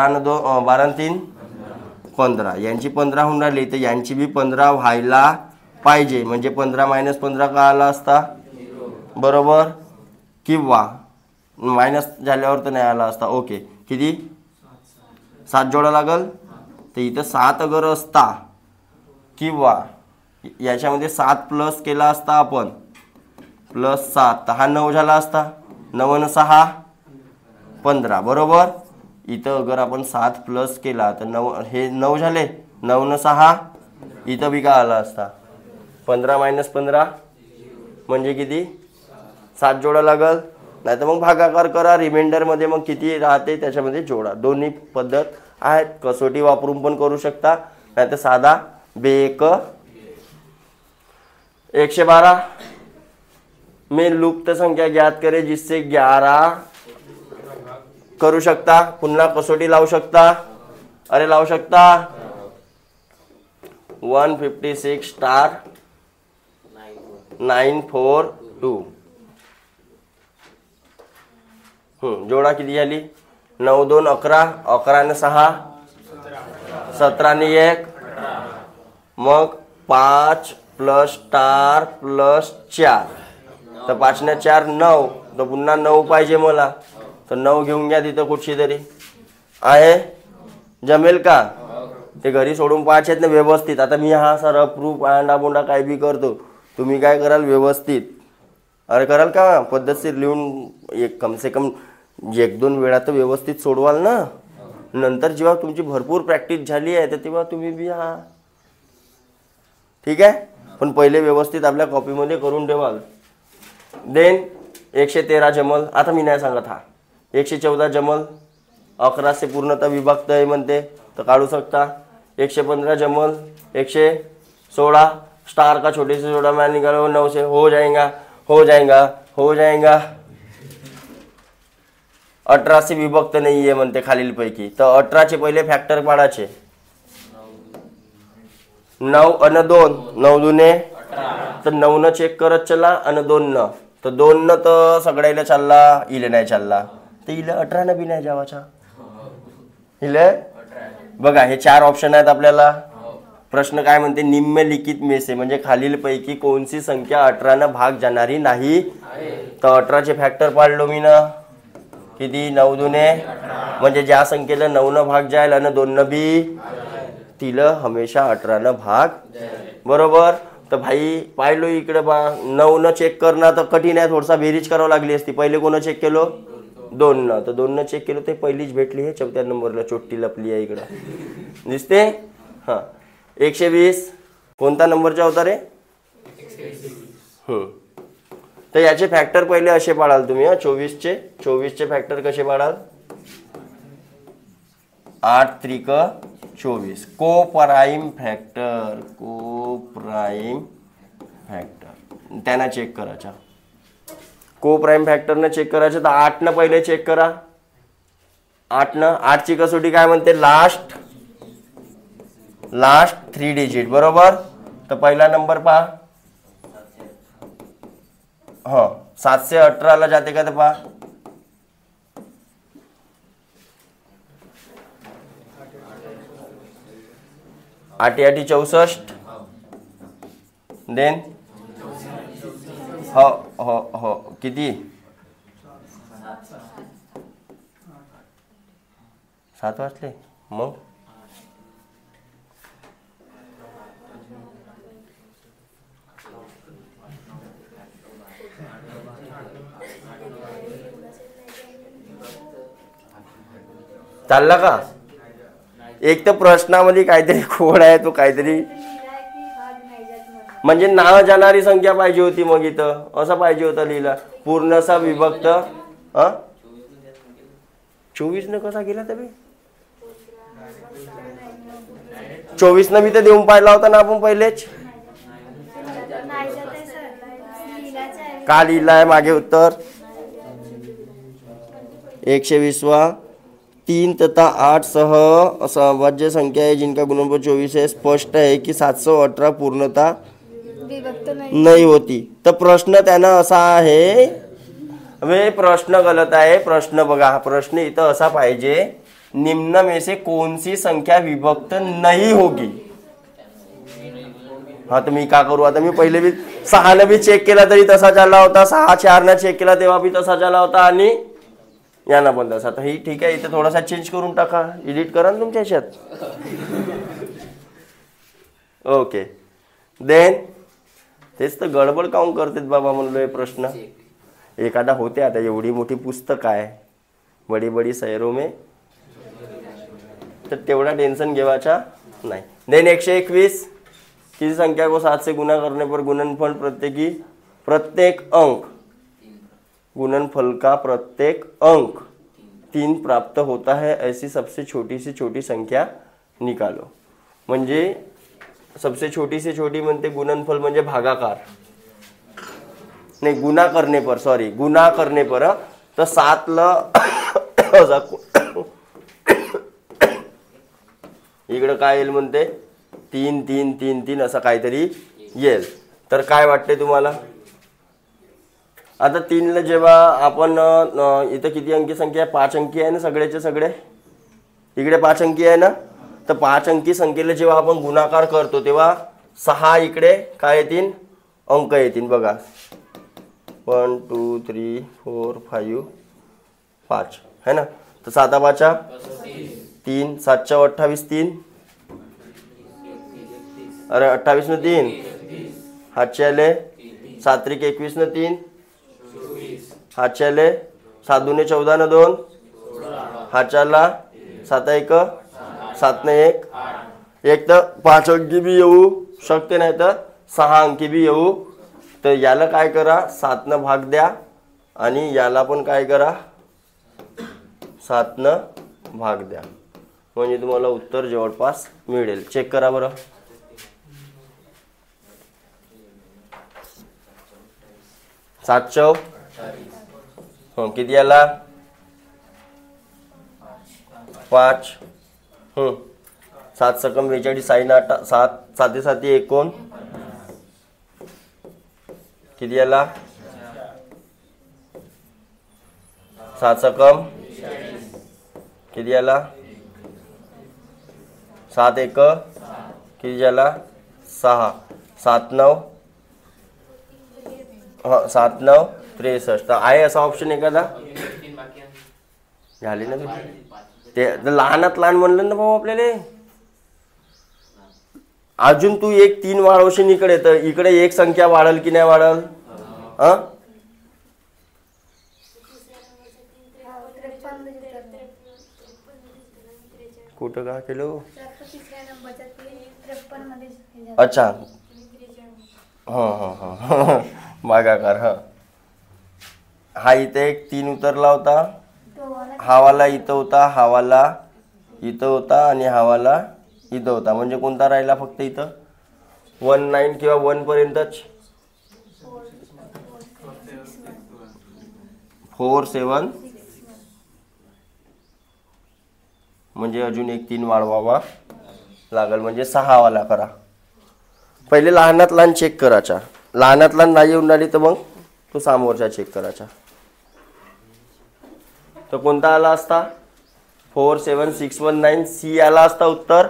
आणि 3 15, यांची 15 होऊन राहिली तर यांची बी 15 व्हायला पाहिजे, म्हणजे 15 - 15 का आला असता बरोबर, किंवा मायनस झाल्यावर तर नाही आला असता. ओके, किती 7 जोडा लागल, तर इथं 7 अगर असता किंवा याच्यामध्ये 7 प्लस केला असता आपण +7 तर हा 9 झाला असता. 9 आणि 6 15 बरोबर. इथं अगर आपण 7 प्लस केला तर 9 हे 9 झाले, 9 आणि 6 इथं बी का आला असता 15 - 15 म्हणजे किती 7 जोडा लागल. नाही तर मग भागाकार करा, रिमाइंडरमध्ये मग किती राहते त्याच्यामध्ये जोडा. दोन्ही पद्धत आहेत, कसोटी वापरून पण करू शकता, नाही तर साधा बेक. 112 में लुप्त संख्या ज्ञात करे जिससे 11 करू शकता. पुन्हा कसोटी लावू शकता, अरे लावू शकता. 156 स्टार 942 जोडा किती झाली 9 2 11, 11 आणि 6 17 आणि 1, मग 5 प्लस स्टार प्लस 4 तर 5 ने 4 9, तर पुन्हा 9 पाहिजे मला, तर 9 घेऊन घ्या तिथं कुठची तरी आहे. जमेल का ते घरी सोडून पाहायचे ना व्यवस्थित. आता मी हा सर प्रूफ आंडा बोंडा काय बी करतो, तुम्ही काय कराल व्यवस्थित, अरे कराल का पद्धतशीर लिहून एक कम से कम 1-2 वेळा तर व्यवस्थित सोडवाल ना. नंतर जेव्हा तुमची भरपूर प्रॅक्टिस झाली आहे तर तेव्हा तुम्ही बी हा ठीक आहे, पण पहिले व्यवस्थित आपल्या कॉपीमध्ये करून ठेवाल. देन 113 जमल, आता मी नाही सांगत हा 114 जमल, 11 से पूर्णतः विभक्त आहे म्हणते तर काढू शकता. 115 जमल, 116 स्टार का छोटे से जोड़ा मैं निकालो 9 से हो जाएगा हो जाएगा हो जाएगा. 18 से विभक्त नाही आहे म्हणते खालीलपैकी, तर 18 चे पहिले फॅक्टर पाडायचे. 9 आणि 2 9 दुने तर 9 न चेक करत चला आणि 2 न, तर 2 न तर सगळ्याला चालला, इले नाही चालला, तर इले 18 न बी नाही जावाचा. इले बघा हे 4 ऑप्शन आहेत आपल्याला. प्रश्न काय म्हणते निम्नलिखित में से म्हणजे खालीलपैकी कोणती संख्या 18 न भाग जाणारी नाही, तर 18 चे फॅक्टर पाडलो मी ना, किती 9 दुने म्हणजे ज्या संख्येला 9 न भाग जाईल आणि 2 न बी तिला हमेशा 18 न भाग बरोबर. तर भाई पाहिलो इकडे बा 9 न चेक करणं तर कठीण आहे, थोडासा बेरीज करावं लागली असती. पहिले कोण चेक केलो 2 न, तर 2 न चेक केलो ते पहिलीच भेटली, हे 4थ्या नंबरला चोट्टी लपली आहे इकडं दिसते. हां 120 कोणता नंबरचा होता रे, तर याचे फॅक्टर पहिले असे पाडाल तुम्ही. 24 चे फॅक्टर कसे पाडाल 8 त्रिक 24 को प्राइम फॅक्टर त्यांना चेक करायचा. को प्राइम फॅक्टरने चेक करायचं, तर 8 न पहिले चेक करा. 8 न 8 ची कसोटी काय म्हणते लास्ट 3 डिजिट बरोबर. तर पहिला नंबर पहा, हा 7 से 18 ला जाते का, तर पहा 8 8 64 देन हो हो हो किती 7 वाजले मग चालला का. एक तर प्रश्नामध्ये काहीतरी खोड आहे, तो काहीतरी म्हणजे नाव जाणारी संख्या पाहिजे होती, मग इथं असं पाहिजे होतं लिहिला पूर्णसा विभक्त. 24 न कसा गेला तरी 24 न मी तर देऊन पाहिला होता ना आपण पहिलेच. का लिहिलाय मागे उत्तर 120 3 तथा 8 सह अभाज्य संख्या है जिनका गुणनफल 24 है. स्पष्ट है की 718 पूर्णता नाही होती. तर प्रश्न त्यांना असा आहे वे प्रश्न गलत आहे. प्रश्न बघा, हा प्रश्न इथं असा पाहिजे, निम्न में से कौन सी संख्या विभक्त नहीं होगी. हा तर मी का करू आता, मी पहिले बी 6 बी चेक केला तरी तसाच आला होता, 6 4 चेक केला तेव्हा बी तसाच आला होता, आणि यांना पण तसा. तर ही ठीक आहे, इथं थोडासा चेंज करून टाका, एडिट करा ना तुमच्या ह्याच्यात. ओके देन तेच तर गडबड काऊन करतेत बाबा म्हणलोय प्रश्न. एखादा होते आता, एवढी मोठी पुस्तक आहे, बडी बडी शहरों में, तर तेवढा टेंशन घेवायचा नाही. देन 121 किसी संख्या को 7 से गुना करने पर गुणनफल प्रत्येक अंक, गुणनफल का प्रत्येक अंक 3 प्राप्त होता है, ऐसी सबसे छोटी से छोटी संख्या निकालो. म्हणजे सबसे छोटी से छोटी म्हणते गुणनफल म्हणजे भागाकार, नाही गुणा करने पर, सॉरी गुणा करने पर. तर 7 इकडं काय येईल म्हणते 3 3 3 3 असं काहीतरी येईल. तर काय वाटते तुम्हाला आता 3ला जेव्हा आपण इथं किती अंकी संख्या आहे, 5 अंकी आहे ना सगळ्याचे सगळे, इकडे 5 अंकी आहे ना, तर 5 अंकी संख्येला जेव्हा आपण गुणाकार करतो तेव्हा 6 इकडे काय येतील अंक येतील बघा, 1 2 3 4 5 5 है ना. तर 7 5 3, 7 28 3, अरे 28 न 3 हातचे आले, 7 त्रिक 21 न 3 हातचे आले, 7 दुने 14 न 2 हातचे आला, 7 1 7 न 1, एक तर 5 अंकी बी येऊ शकते, नाही तर 6 अंकी बी येऊ. तर याला काय करा 7 न भाग द्या, आणि याला पण काय करा 7 न भाग द्या, म्हणजे तुम्हाला उत्तर जवळपास मिळेल. चेक करा बरं. 7 चौ किती आला 5, 7 सकम 42 साइन 8 7 7 7 19 किती आला 7 सकम किती आला 7 1 किती झाला 6 7 9 7 9 63. तर आहे असा ऑप्शन एखादा झाले ना ते लहानात लहान म्हणलं ना भाऊ आपल्याला. अजून तू एक 3 वाढवशील इकडे, तर इकडे एक संख्या वाढल की नाही वाढल. कुठं का केलं अच्छा हां भागाकार. हा इथे एक 3 उतरला होता, हावाला इथं होता, हावाला इथं होता, आणि हावाला इथं होता, म्हणजे कोणता राहिला फक्त इथं 19 किंवा 1 पर्यंतच. 4 7 म्हणजे अजून एक 3 वाढवावा लागल, म्हणजे 6 वाला करा. पहिले लहानात लहान चेक करायचा, लहानात लहान नाही येऊन राहिली तर मग तो समोरचा चेक करायचा. तर कोणता आला असता 4 7 6 1 9 सी आला असता उत्तर.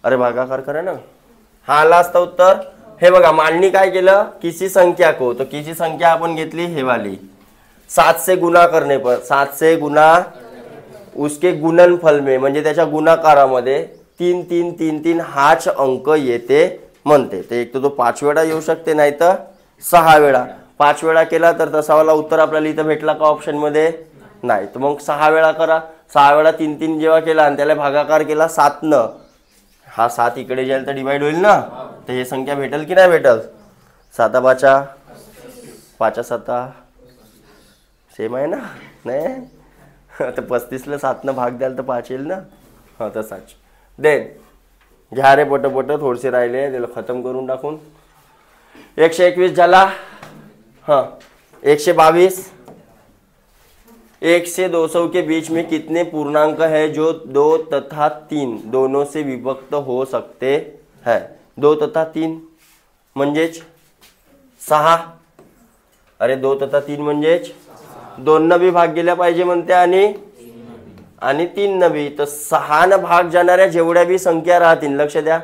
अरे भागाकार करा ना, हा आला असता उत्तर. हे बघा मांडणी काय केलं, किसी संख्या को, तो किसी संख्या आपण घेतली हे वाली, 7 से गुना करने पर, 7 से गुना उसके गुणनफल में, म्हणजे त्याच्या गुणाकारामध्ये 3 3 3 3 हाच अंक येते म्हणते. ते एक तर तो 5 वेळा येऊ शकते, नाही तर 6 वेळा. 5 वेळा केला तर तसावाला उत्तर आपल्याला इथं भेटला का ऑप्शन मध्ये नाही. तर मग 6 वेळा करा. 6 वेळा 3 3 जेव्हा केला आणि त्याला भागाकार केला 7 न, हा 7 इकडे जाईल तर डिवाइड होईल ना, तर हे संख्या भेटेल की नाही भेटल. 7 5 5 7 सेम आहे ना, नाही तर 35ला 7 न भाग द्याल तर 5 येईल ना. हा तसाच. देन घ्या रे पटपट, थोडेसे राहिले त्याला खतम करून टाकून. 121 झाला. हाँ 122. 1 से 200 के बीच में कितने पूर्णांक है जो 2 तथा 3 दोनों से विभक्त हो सकते हैं. 2 तथा 3 म्हणजेच 6. अरे 2 तथा 3 म्हणजेच 2 न बी भाग गेल्या पाहिजे म्हणते आणि 3 न बी. तर 6 न भाग जाणाऱ्या जेवढ्या बी संख्या राहतील, लक्ष द्या,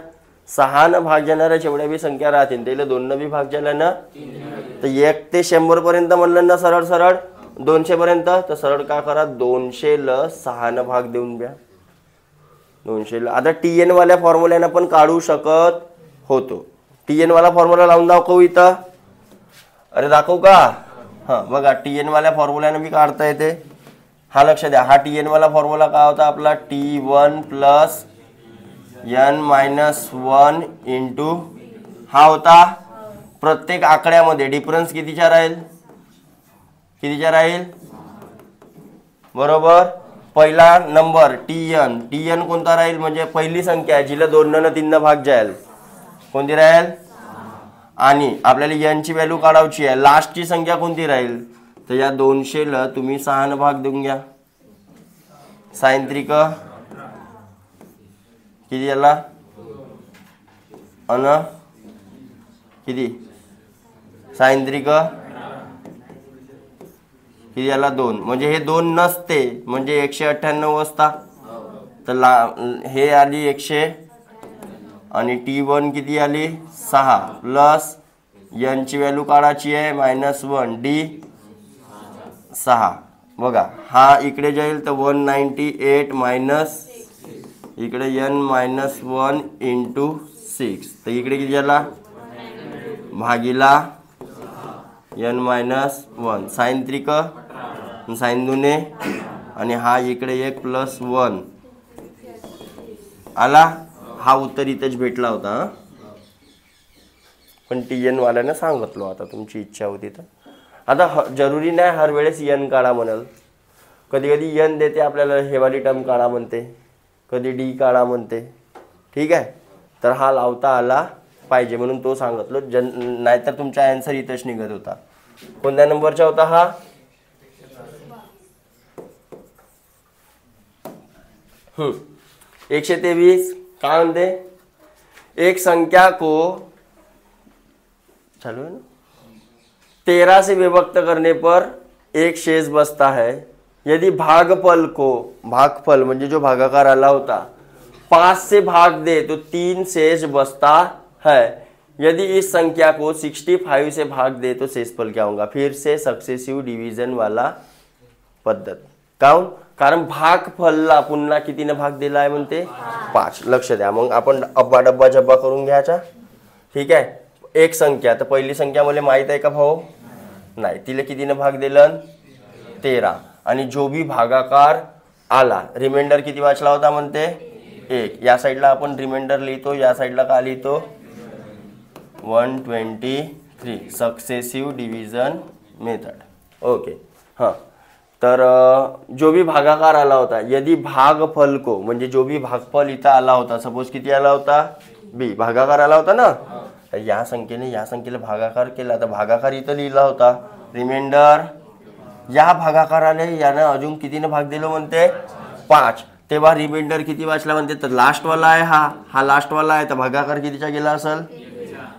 6 न भाग जाणाऱ्या जेवढ्या बी संख्या राहतील त्याला 2 न बी भाग झाला ना. तर 1 ते 100 पर्यंत म्हणलं ना सरळ सरळ 200 पर्यंत, तर सरळ काय करा 200 ल 6 न भाग देऊन द्या. 200 ल आता TN वाल्या फॉर्म्युल्यानं पण काढू शकत होतो. TN वाला फॉर्म्युला लावून दाखवू इथं. अरे दाखवू का? हां बघा TN वाल्या फॉर्म्युल्यानं बी काढता येते. हा लक्ष द्या, हा TN वाला फॉर्म्युला काय होता आपला T1 प्लस n-1 इंटू हा होता. प्रत्येक आकड्यामध्ये डिफरन्स कितीचा राहील? बरोबर. पहिला नंबर TN कोणता राहील? म्हणजे पहिली संख्या जिला 2 न 3 न भाग जाईल कोणती राहील? आणि आपल्याला n ची व्हॅल्यू काढायची आहे, लास्टची संख्या कोणती राहील? तर या 200 ला तुम्ही 6 न भाग देऊन घ्या. सायंत्रिक किती याला अन किती सायंत्रिक किती याला 2, म्हणजे हे 2 नसते म्हणजे 198 असता. तर हे आली 100 आणि T1 किती आली 6 प्लस n ची व्हॅल्यू काढायची आहे -1 D 6. बघा हा इकडे जाईल तर 198 मायनस इकडे n-1 इंटू 6. तर इकडे किती झाला भागीला n-1 साइन त्रिक साइन दुने आणि हा इकडे 1 प्लस 1 आला. हा उत्तर इथेच भेटला होता. पण TN वाल्यानं सांगितलं, आता तुमची इच्छा होती तर. आता जरुरी नाही हर वेळेस n काढा म्हणाल. कधी कधी n देते आपल्याला हेवाली टर्म काढा म्हणते, कधी D काढा म्हणते. ठीक आहे, तर हा लावता आला पाहिजे म्हणून तो सांगितलं. नाहीतर तुमचा आन्सर इथेच निघत होता. कोणत्या नंबरचा होता हा? 123. काय म्हणते? एक संख्या को चालू है ना 13 से विभक्त करने पर एक शेष बचता है. यदि भागफल म्हणजे जो भागाकार आला होता 5 से भाग दे तो 3 शेष बचता है. यदि इस संख्या को 65 से भाग दे तो शेषफल क्या होगा? फिर से सक्सेसिव डिवीजन वाला पद्धत. काऊन? कारण भागफलला पुन्हा कितीने भाग दिला आहे म्हणते 5. लक्ष द्या, मग आपण अब्बा डब्बा जब्बा करून घ्यायचा. ठीक आहे, एक संख्या तर पहिली संख्या मला माहित आहे का भाऊ? नाही. तिला कितीने भाग दिलं? 13. आणि जो भी भागाकार आला रिमाइंडर किती वाचला होता म्हणते 1. या साईडला आपण रिमाइंडर लिहितो, या साईडला का लिहितो 123. Successive division method. ओके. हां, तर जो भी भागाकार आला होता, यदि भागफल को म्हणजे जो भी भागफल इथं आला होता, सपोज किती आला होता B, भागाकार आला होता ना. तर या संख्येला भागाकार केला तर भागाकार इथं लिहिला होता. रिमाइंडर या भागाकाराने यानं अजून कितीने भाग दिलो म्हणते 5. तेव्हा रिमाइंडर किती वाचला म्हणते तर लास्ट वाला आहे, हा लास्ट वाला आहे. तर भागाकार कितीचा गेला असेल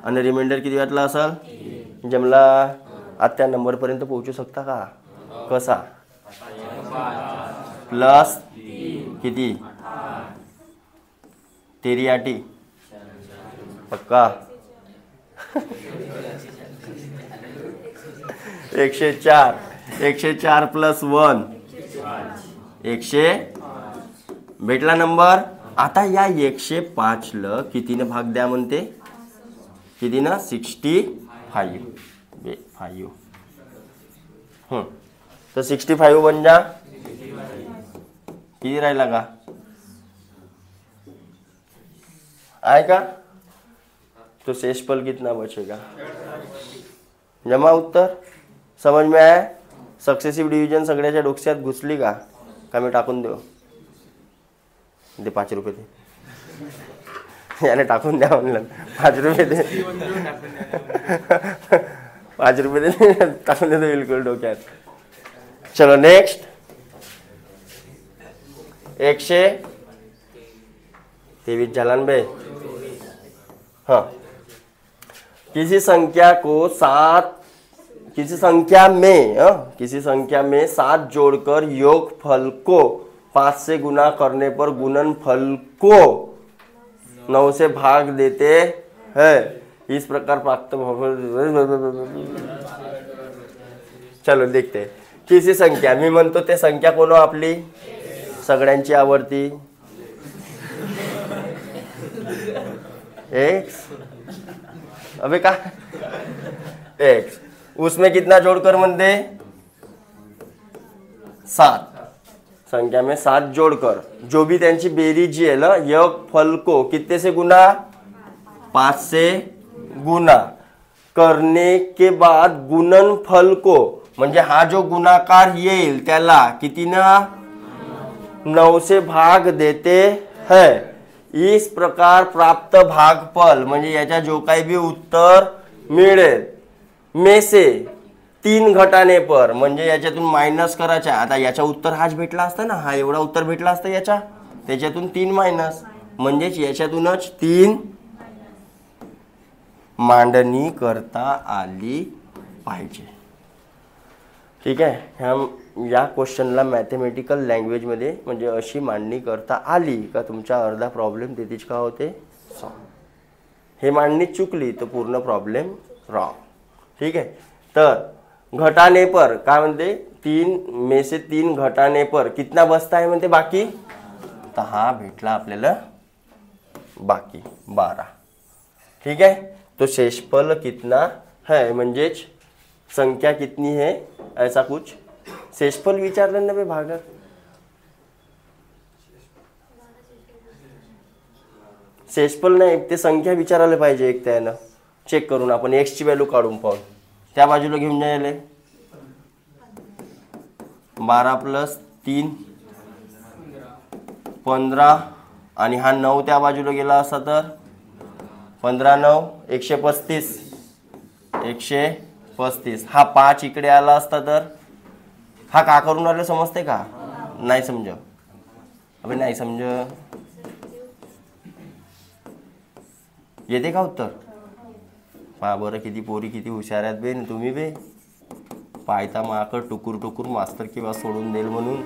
आणि रिमाइंडर किती वाचला असेल? जमला. आत्या नंबर पर्यंत पोहोचू शकता का? कसा? प्लस किती 83 पक्का 104 प्लस 1 100 भेटला नंबर. आता या 105 ल कितीने भाग द्या म्हणते? किती ना 65. तर 65 बन जा. किती राहिला का? आहे का? तो शेषफल कितना बचेगा? जमा उत्तर समझ में आया? सक्सेसिव डिवीजन सगळ्याच्या डोक्यात घुसली का? का मी टाकून देऊ? दे 5 रुपये दे. याने टाकून द्या म्हणलं 5 रुपये दे. 5 रुपये दे, टाकून देतो बिलकुल डोक्यात. चलो नेक्स्ट. 123 झाला ना बे. हाँ, किसी संख्या को 7 किसी संख्या में 7 जोड़कर योगफल को 5 से गुना करने पर गुणनफल को 9 से भाग देते हैं, इस प्रकार प्राप्त। चलो देखते हैं. किसी संख्या, मी म्हणतो ते संख्या कोण आपली सगळ्यांची आवडती एक्स. अबे का एक्स, उसमें कितना जोड़कर म्हणते 7. संख्या में 7 जोड़कर जो भी त्यांची बेरीज जी है ना, योगफल को कितने से गुना 5 से गुना करने के बाद गुणनफल को, म्हणजे हा जो गुणाकार येईल त्याला कितीनं 9 से भाग देते हैं. इस प्रकार प्राप्त भागफल म्हणजे याच्या जो काही भी उत्तर मिळेल में से 3 घटाने पर, म्हणजे याच्यातून मायनस करायचा. आता याचा उत्तर हाच भेटला असता ना, हा एवढा उत्तर भेटला असता याच्या, त्याच्यातून 3 मायनस, म्हणजेच याच्यातूनच 3 मांडणी करता आली पाहिजे. ठीक आहे. या क्वेश्चनला मॅथमॅटिकल लँग्वेजमध्ये म्हणजे अशी मांडणी करता आली का तुमचा अर्धा प्रॉब्लेम तिथेच का होते सॉल्व. हे मांडणी चुकली तर पूर्ण प्रॉब्लेम रॉंग. ठीक आहे. तर घटाने पर काय म्हणते 3 में से 3 घटाने पर कितना बचता है म्हणते बाकी, तर हा भेटला आपल्याला बाकी 12. ठीक है. तो शेषफल कितना है म्हणजेच संख्या कितनी है ऐसा कुछ शेषफल विचारलं ना बे भागात. शेषफल नाही ते संख्या विचारायला पाहिजे एक त्यानं चेक करून आपण एक्स ची व्हॅल्यू काढून पाहू. त्या बाजूला घेऊन जायले 12 + 3 15 आणि हा 9 त्या बाजूला गेला असता तर 15 9 135 135. हा 5 इकडे आला असता तर हा का करून आले समजते का नाही समज. अबे नाही समज येते का उत्तर. पहा बरं किती पोरी किती हुशार आहेत बे तुम्ही बे. पायता माकड टुकूर टुकूर मास्तर किंवा सोडून देईल म्हणून.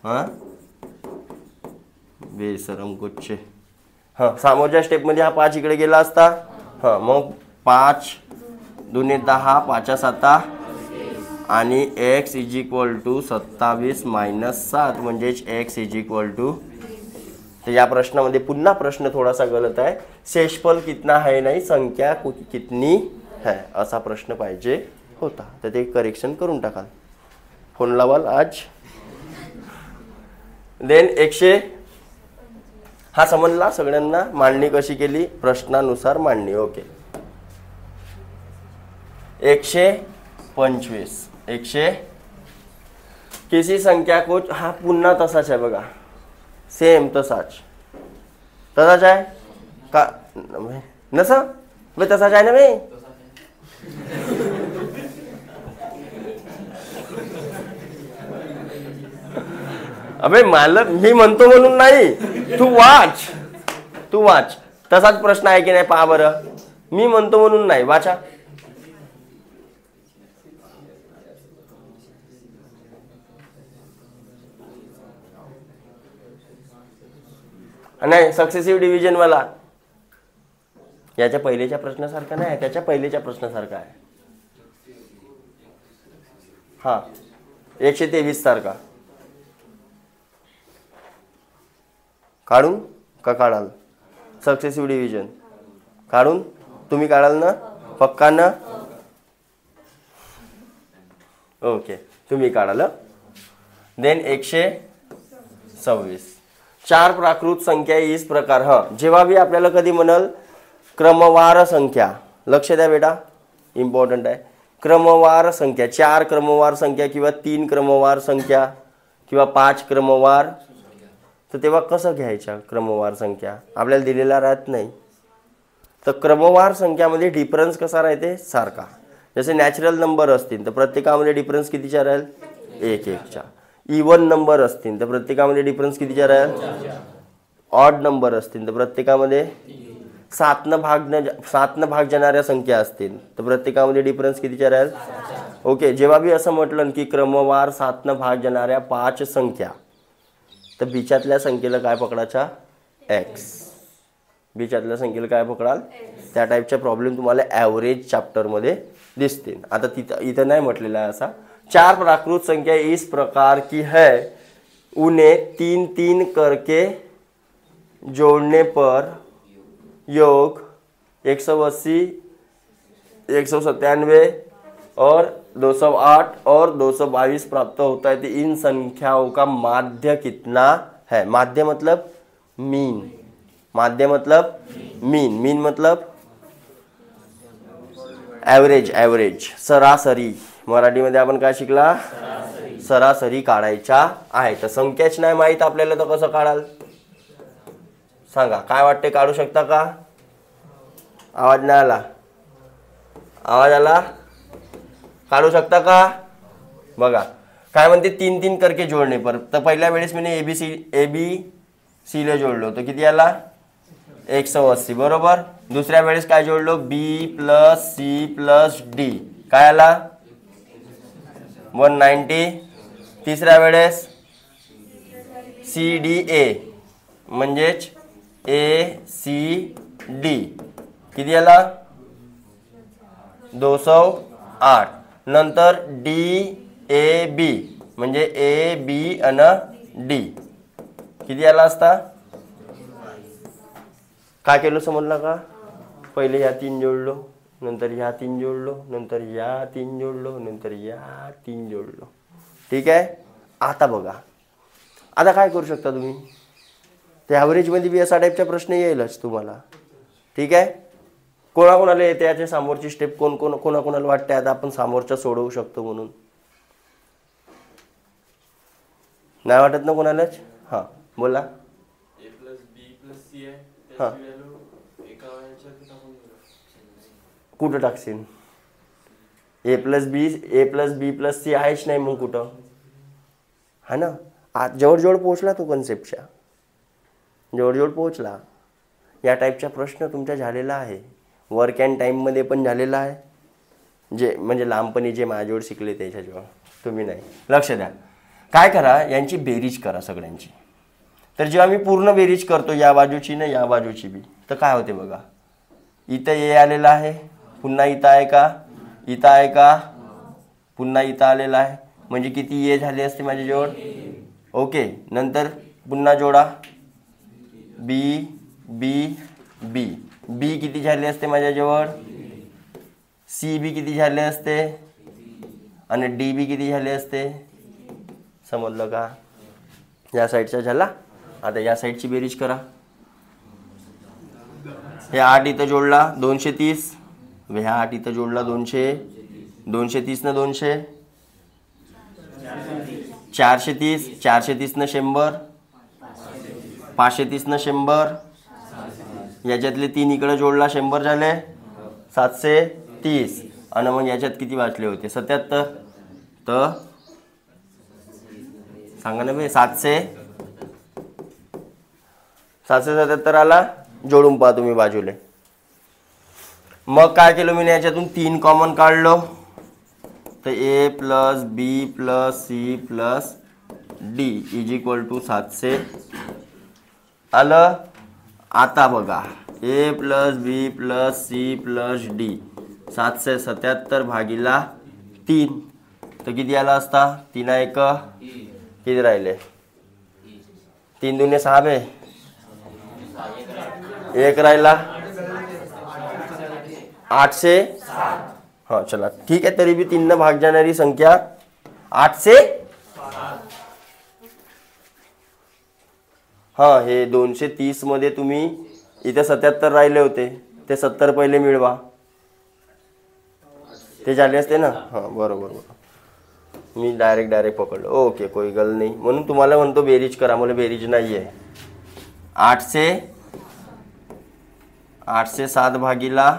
हां बेसरम गुच्छे. हां समोरच्या स्टेपमध्ये हा 5 इकडे गेला असता. हां मग 5 2 10 5 7 आणि x = 27 - 7 म्हणजेच x = तर या प्रश्नामध्ये पुन्हा प्रश्न थोडासा गलत आहे. शेषफल कितना है नाही संख्या कितनी है असा प्रश्न पाहिजे होता. तर ते करेक्शन करून टाकाल. फोन लावाल आज. देन 100 हा समजला सगळ्यांना. मांडणी कशी केली प्रश्नानुसार मांडणी. ओके. 125 100 किसी संख्या को, हा पुन्हा तसाच आहे बघा सेम तसाच आहे का नसा बे तसाच आहे ना बे. अबे मला मी म्हणतो म्हणून नाही, तू वाच तसाच प्रश्न आहे की नाही पहा बरं. मी म्हणतो म्हणून नाही, वाचा. नाही सक्सेसिव्ह डिव्हिजन वाला याच्या पहिलेच्या प्रश्नासारखा नाही, त्याच्या पहिलेच्या प्रश्नासारखा आहे. हा 123 सारखा काढून का काढाल. सक्सेसिव्ह डिव्हिजन काढून तुम्ही काढाल ना पक्का ना. ओके तुम्ही काढाल. देन 126 4 प्राकृत संख्या इस प्रकार. हां जेव्हा भी आपल्याला कधी म्हणाल क्रमवार संख्या, लक्ष द्या बेटा इम्पॉर्टंट आहे. क्रमवार संख्या 4 क्रमवार संख्या किंवा 3 क्रमवार संख्या किंवा 5 क्रमवार, तर तेव्हा कसं घ्यायच्या क्रमवार संख्या आपल्याला दिलेला राहत नाही. तर क्रमवार संख्यामध्ये डिफरन्स कसा राहते सारखा. जसे नॅचरल नंबर असतील तर प्रत्येकामध्ये डिफरन्स कितीचा राहील 1 1चा. इवन नंबर असतील तर प्रत्येकामध्ये डिफरन्स कितीचा राहील. ऑड नंबर असतील तर प्रत्येकामध्ये सातनं भाग जाणाऱ्या संख्या असतील तर प्रत्येकामध्ये डिफरन्स कितीच्या राहील? ओके. जेव्हा बी असं म्हटलं की क्रमवार 7नं भाग जाणाऱ्या 5 संख्या तर बीच्यातल्या संख्येला काय पकडायचा? एक्स. बीच्यातल्या संख्येला काय पकडाल? त्या टाईपच्या प्रॉब्लेम तुम्हाला ॲव्हरेज चॅप्टरमध्ये दिसतील. आता इथं नाही म्हटलेलं आहे असा. 4 प्राकृत संख्या इस प्रकार की है, उन्हें 3-3 करके जोड़ने पर योग 180, 197 और 208 और 222 प्राप्त होता है. तो इन संख्याओं का माध्य कितना है? माध्य मतलब मीन. माध्य मतलब मीन. मीन मतलब ॲव्हरेज. सरासरी. मराठीमध्ये आपण काय शिकला? सरासरी काढायचा आहे. तर संख्याच नाही माहीत आपल्याला तर कसं काढाल सांगा? काय वाटते, काढू शकता का? आवाज नाही आला? आवाज आला? काढू शकता का? बघा काय म्हणते, 3-3 करके जोडणे पर. तर पहिल्या वेळेस मी ABC ला जोडलो तर किती आला? 180 बरोबर. दुसऱ्या वेळेस काय जोडलो? B + C + D काय आला? 190. तिसऱ्या वेळेस CDA म्हणजेच ACD किती आला? 208. नंतर DAB म्हणजे AB आणि D किती आला असता? काय केलं समजलं का? पहिले ह्या 3 जोडलो, नंतर ह्या 3 जोडलो, नंतर या 3 जोडलो, नंतर या 3 जोडलो. ठीक आहे. आता बघा, आता काय करू शकता तुम्ही? ते ॲव्हरेजमध्ये बी असा टाईपचा प्रश्न येईलच तुम्हाला. ठीक आहे. कोणाकोणाला येते याच्या समोरची स्टेप? कोणाकोणाला वाटते आता आपण समोरचा सोडवू शकतो म्हणून? नाही वाटत ना कोणालाच? हां बोला. A + B + C आहे, हां त्याची व्हॅल्यू एका ह्याच्यात टाकून देऊ. कुठं टाकशील? A + B + C आहेच नाही मग कुठं? हा ना. आज जवळजवळ पोहोचला तो कन्सेप्टच्या. जवळजवळ पोहोचला. या टाईपचा प्रश्न तुमचा झालेला आहे. वर्क अँड टाईममध्ये पण झालेला आहे. जे म्हणजे लहानपणी जे माझ्याजवळ शिकले त्याच्याजवळ, तुम्ही नाही. लक्ष द्या. काय करा, यांची बेरीज करा सगळ्यांची. तर जेव्हा मी पूर्ण बेरीज करतो या बाजूची ना या बाजूची बी, तर काय होते बघा. इथं ए आलेला आहे, पुन्हा इथं आहे का? इथं आहे का? पुन्हा इथं आलेला आहे. म्हणजे किती ए झाले असते माझ्याजवळ? ओके. नंतर पुन्हा जोडा बी किती झाले असते माझ्याजवळ? CB किती झाले असते? आणि DB किती झाले असते? समजलं का? या साईडचा झाला. आता या साईडची बेरीज करा. हे 8 इथं जोडला 230, ह्या 8 इथं जोडला 200, 230 न 200 430, 430 न 100, 530 न 100, याच्यातले 3 इकडे जोडला 100 झाले 730. आणि मग याच्यात किती वाचले होते? 77. तर सांगा ना बे. 777 आला. जोडून पहा तुम्ही बाजूले. मग काय केलं मी? याच्यातून 3 कॉमन काढलो तर A + B + C + D = 700 आलं. आता बघा, A + B + C + D 777 भागीला 3 तर किती आला असता? 3 1 किती राहिले? 3 दुने 6 बे. 1 राहिला 800. हां चला ठीक आहे. तरी बी 3 न भाग जाणारी संख्या 800. हां हे 230 मध्ये तुम्ही इथे 77 राहिले होते, ते 70 पहिले मिळवा. ते झाले असते ना. हां बरोबर. मी डायरेक्ट पकडलं. ओके कोई गल नाही. म्हणून तुम्हाला म्हणतो बेरीज करा. मला बेरीज नाही आहे. 807 भागीला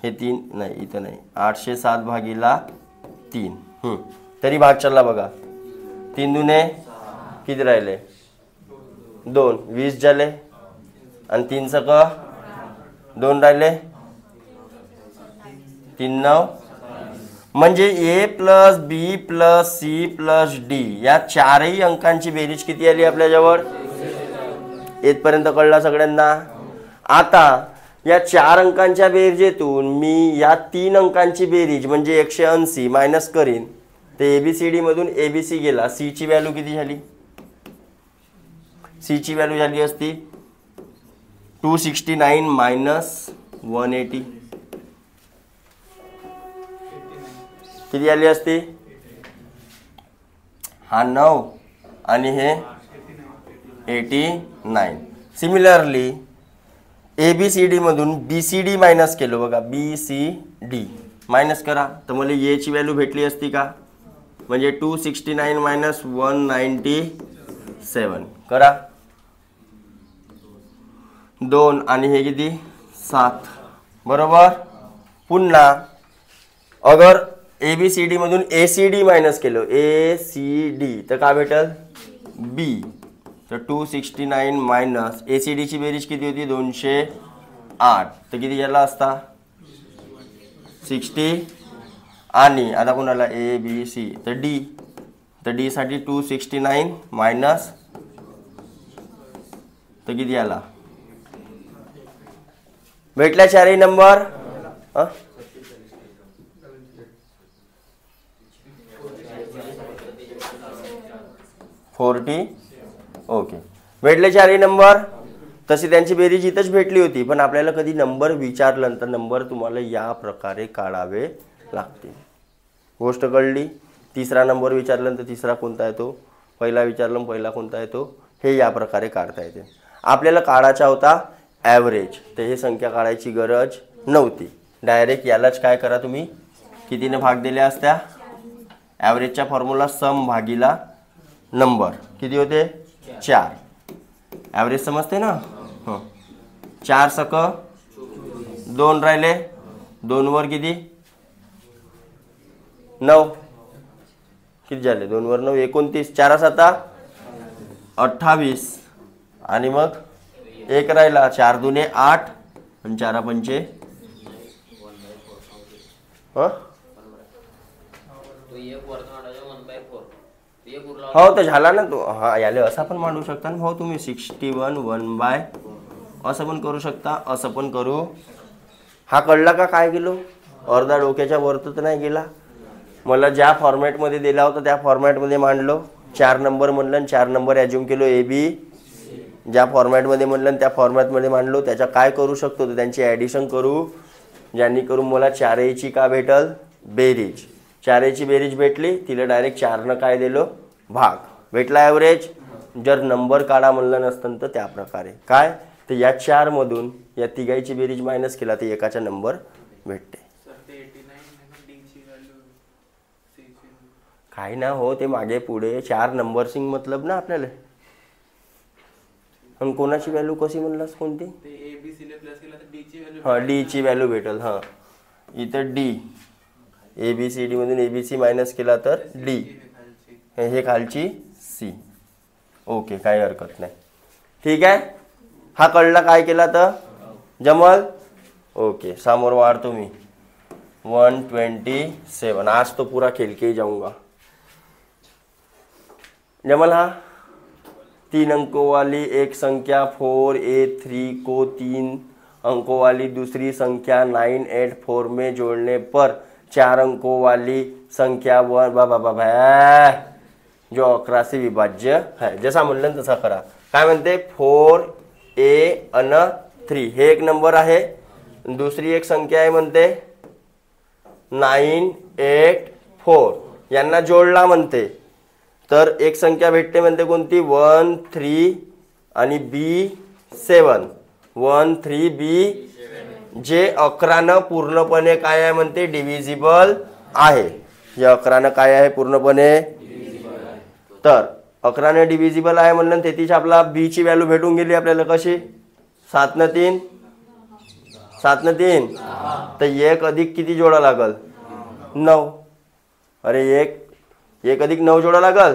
हे 3 नाही, इथं नाही. 807 भागीला 3. तरी भाग चालला बघा. 3 दुने किती राहिले? 2 20 झाले. आणि 3 सक 2 राहिले, 3 9, म्हणजे ए प्लस बी प्लस सी प्लस डी या चारही अंकांची बेरीज किती आली आपल्याजवळ? इथपर्यंत कळला सगळ्यांना? आता या 4 अंकांच्या बेरजेतून मी या 3 अंकांची बेरीज म्हणजे 180 मायनस करीन, ते एबीसीडी मधून एबीसी गेला, सी ची व्हॅल्यू किती झाली? सी ची व्हॅल्यू झाली असती 269 मायनस 180, किती आली असती? हा 9 आणि हे 89. सिमिलरली एबीसीडी मधून बीसीडी मायनस केलं बघा, बीसीडी मायनस करा तर मला ए ची व्हॅल्यू भेटली असती का? म्हणजे 269 मायनस 197 करा, 2 आणि हे किती 7 बरोबर. पुन्हा अगर एबीसीडी मधून एसीडी मायनस केलं, एसीडी तर काय भेटल? बी. तर 269 मायनस एसीडी ची बेरीज किती होती? 208, तर किती झाला असता? 60. आणि आता कोणाला? ए बी सी, तर डी. तर डी साठी 269 मायनस तर किती आला? भेटला चारही नंबर. 40. ओके, भेटले चारही नंबर. तशी त्यांची बेरीज इथंच भेटली होती, पण आपल्याला कधी नंबर विचारल्यानंतर नंबर तुम्हाला या प्रकारे काढावे लागतील. गोष्ट कळली? तिसरा नंबर विचारल्यानंतर तिसरा कोणता येतो, पहिला विचारलं पहिला कोणता येतो, हे या प्रकारे काढता येते. आपल्याला काढायचा होता ॲव्हरेज, तर हे संख्या काढायची गरज नव्हती. डायरेक्ट यालाच काय करा तुम्ही, कितीने भाग दिल्या असत्या? ॲव्हरेजचा फॉर्म्युला सम भागीला नंबर किती होते? 4. ॲव्हरेज समजते ना? 4 सक 2 राहिले, 2 वर किती? 9. किती झाले? 2 वर 9 29, 4 7 28 आणि मग 1 राहिला, 4 2 8 आणि 4 5 हो तर झाला ना तो. हा याले असा पण मांडू शकता ना भाऊ तुम्ही, 61 1/, असं पण करू शकता, असं पण करू. हा कळला का काय गेलो? अर्धा डोक्याच्या वरत तर नाही गेला. मला ज्या फॉर्मॅटमध्ये दिला होता त्या फॉर्मॅटमध्ये मांडलो. 4 नंबर म्हणलं आणि 4 नंबर ॲज्युम केलो ए बी. ज्या फॉर्मॅटमध्ये म्हणलं त्या फॉर्मॅटमध्ये मांडलो. त्याच्या काय करू शकतो तर त्यांची ॲडिशन करू, ज्यांनी करून मला चारहीची का भेटल? बेरीज. चारहीची बेरीज भेटली, तिला डायरेक्ट 4 काय दिलो? भाग. भेटला ॲव्हरेज. जर नंबर काढा म्हणलं नसतं तर त्या प्रकारे काय, तर या 4 मधून या तिघाईची बेरीज मायनस केला तर एकाचा नंबर भेटते. काही ना हो, ते मागे पुढे 4 नंबर सिंग मतलब ना आपल्याला. आणि कोणाची व्हॅल्यू कशी म्हणलास कोणती? हां डी ची व्हॅल्यू भेटल. हां इथं D, A B C D मधून ए बी सी मायनस केला तर डी, हे खालची सी. ओके, काही हरकत नाही. ठीक आहे, हा कळला काय केला तर जमल. ओके, समोर वाढतो मी 127. आज तो पूरा खेल के ही जाऊंगा. जमल. हा 3 अंकों वाली एक संख्या 4A3 को 3 अंकों वाली दूसरी संख्या 984 में जोड़ने पर 4 अंकों वाली संख्या 1 जो 11 से विभाज्य है. जसा म्हणलं तसा करा. काय म्हणते? 4A अन 3 हे एक नंबर आहे. दुसरी एक संख्या आहे म्हणते 984, यांना जोडला म्हणते तर एक संख्या भेटते म्हणते कोणती? 1 3 आणि B7. 1 3 B जे 11 न पूर्णपणे काय आहे म्हणते? डिव्हिजिबल आहे. जे 11 न काय आहे? पूर्णपणे. तर 11 ने डिव्हिजिबल आहे म्हणलं, तेथीच आपला बी ची व्हॅल्यू भेटून गेली आपल्याला. कशी? 7 न 3 7 न 3 तर 1 अधिक किती जोडा लागल? 9. अरे 1 अधिक 9 जोडा लागल.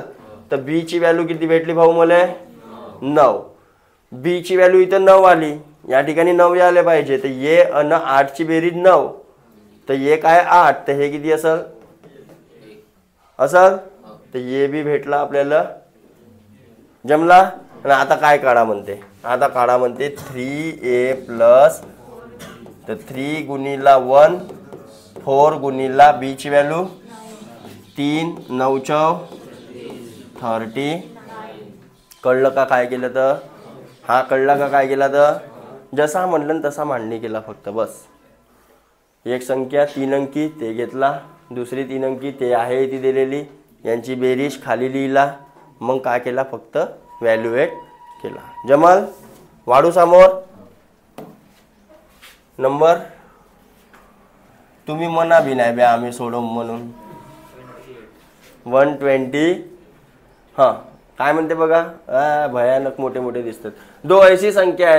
तर बी ची व्हॅल्यू किती भेटली भाऊ मला? 9. बी ची व्हॅल्यू इथं 9 आली. या ठिकाणी 9 आले पाहिजे, तर ये अन 8 ची बेरीज 9, तर ये काय 8, तर हे किती असेल तर ये बी भेटला आपल्याला. जमला. आणि आता काय काढा म्हणते, आता काढा म्हणते 3a प्लस, तर 3 गुणिला 1 4 गुणिला b ची व्हॅल्यू 3 9 30. कळलं का काय केलं तर, हा कळला का काय केला तर, जसा म्हणलं तसा मांडणी केला फक्त बस. एक संख्या 3 अंकी ते घेतला, दुसरी 3 अंकी ते आहे ती दिलेली, यांची बेरीज खाली लिहिला, मग काय केला फक्त व्हॅल्युएट केला. जमल. वाढू समोर नंबर, तुम्ही म्हणा बी नाही बे आम्ही सोडव म्हणून. 120. हां काय म्हणते बघा, भयानक मोठे मोठे दिसतात. दो ऐसी संख्या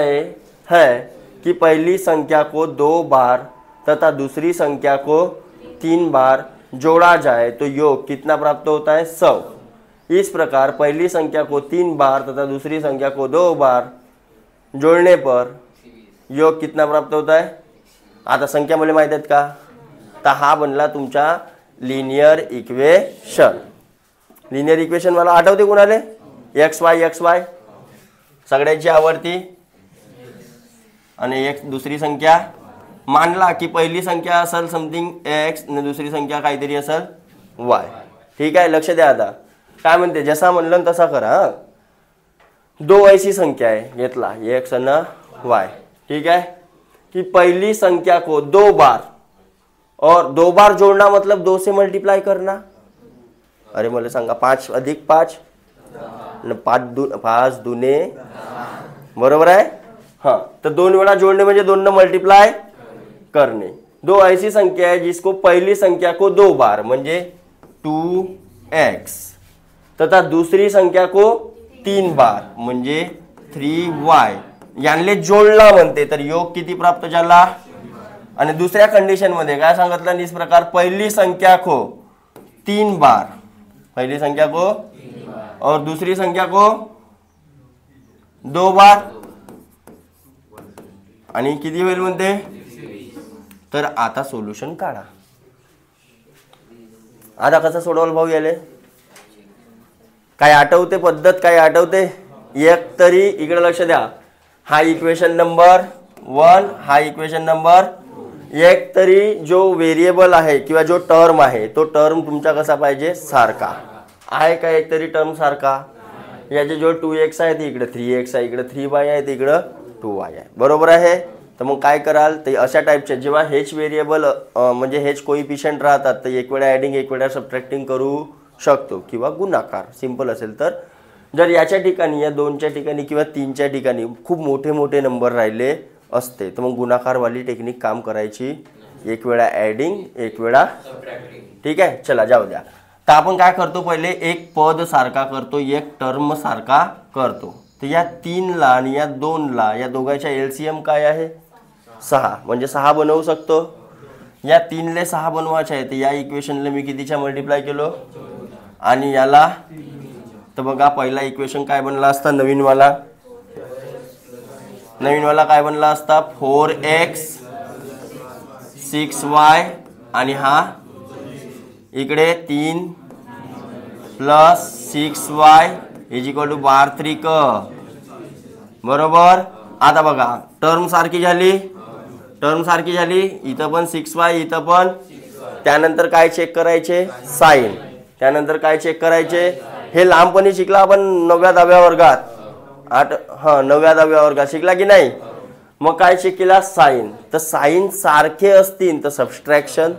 है कि पहली संख्या को 2 बार तथा दूसरी संख्या को 3 बार जोड़ा जाए तो योग कितना प्राप्त होता है 100. इस प्रकार पहली संख्या को 3 बार तथा दूसरी संख्या को 2 बार जोड़ने पर योग कितना प्राप्त होता है. आता संख्या मला माहित आहेत का, तर हा बनला तुमचा लिनियर इक्वेशन. लिनियर इक्वेशन मला आठवते कोणाले, एक्स वाय सगळ्यांची आवडती, आणि एक दुसरी संख्या मानला की पहिली संख्या असेल समथिंग एक्स आणि दुसरी संख्या काहीतरी असेल वाय. ठीक आहे, लक्ष द्या. आता काय म्हणते, जसा म्हणलं तसा करा. दो ऐसी संख्या है, घेतला एक्स आणि वाय. ठीक है, कि पहली संख्या को 2 बार, और 2 बार जोड़ना मतलब 2 से मल्टीप्लाई करना. अरे मला सांगा 5 अधिक 5 5 दुने बरोबर आहे. हाँ, तो 2 वेळा जोड़ने म्हणजे 2 ने मल्टीप्लाई करने. दो ऐसी संख्या है जिसको पहली संख्या को 2 बार म्हणजे 2x तथा दूसरी संख्या को 3 बार म्हणजे 3y यांले जोडला म्हणते, तर योग किती प्राप्त झाला. आणि दुसऱ्या कंडिशन मध्ये काय सांगितलं, इस प्रकार पहली संख्या को 3 बार, पहली संख्या को और दूसरी संख्या को 2 बार, आणि किती होईल म्हणते. तर आता सोल्युशन काढा. आता कसं सोडवलं भाऊ याले, काय आठवते पद्धत, काय आठवते. एक तरी इकडे लक्ष द्या, हा इक्वेशन नंबर 1, हा इक्वेशन नंबर. एक तरी जो व्हेरिएबल आहे किंवा जो टर्म आहे तो टर्म तुमचा कसा पाहिजे, सारखा आहे का. एक तरी टर्म सारखा, याचे जो 2x आहे ते इकडे 3x आहे, इकडे 3y आहे ते इकडे 2y आहे, बरोबर आहे. तर मग काय कराल, तर अशा टाईपचे जेव्हा हेच व्हेरिएबल म्हणजे हेच कोइफिशियंट राहतात, तर एक वेळा ॲडिंग एक वेळा सबट्रॅक्टिंग करू शकतो किंवा गुणाकार सिंपल असेल तर. जर याच्या ठिकाणी या 2च्या ठिकाणी किंवा 3च्या ठिकाणी खूप मोठे मोठे नंबर राहिले असते, तर मग गुणाकारवाली टेक्निक काम करायची, एक वेळा ॲडिंग एक वेळा. ठीक आहे, चला जाऊ द्या. तर आपण काय करतो, पहिले एक पद सारखा करतो, एक टर्म सारखा करतो. तर या 3 ला आणि या 2 ला या दोघांच्या एलसीएम काय आहे 6, म्हणजे 6 बनवू शकतो. या 3 ले 6 बनवायचे आहे, तर या इक्वेशनला मी कितीच्या मल्टिप्लाय केलो, आणि याला तर बघा पहिला इक्वेशन काय बनला असता, नवीनवाला काय बनला असता 4x 6y, आणि हा इकडे 3 plus 6y is equal to 12 बरोबर. आता बघा टर्म सारखी झाली, इथं पण 6y इथं पण. त्यानंतर काय चेक करायचे, साइन. त्यानंतर काय चेक करायचे, हे लहानपणी शिकला आपण 9व्या 10व्या वर्गात, 9व्या 10व्या वर्गात शिकला की नाही. मग काय चेक केला, साइन. तर साइन सारखे असतील तर सबस्ट्रॅक्शन,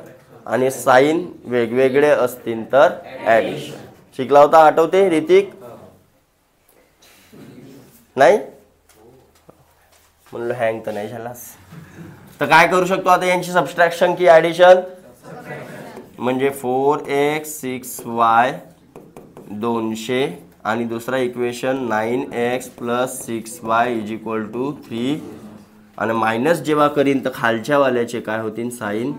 आणि साइन वेगवेगळे असतील तर ॲडिशन. शिकला होता, आठवते ऋतिक नाही म्हणलं, हँग तर नाही झालास. तर काय करू शकतो आता यांची सबस्ट्रॅक्शन की ॲडिशन, म्हणजे 4x 6y 200, आणि दुसरा equation 9x plus 6y is equal to 3, आणि मायनस जेव्हा करीन तर खालच्या वाल्याचे काय होतील साइन.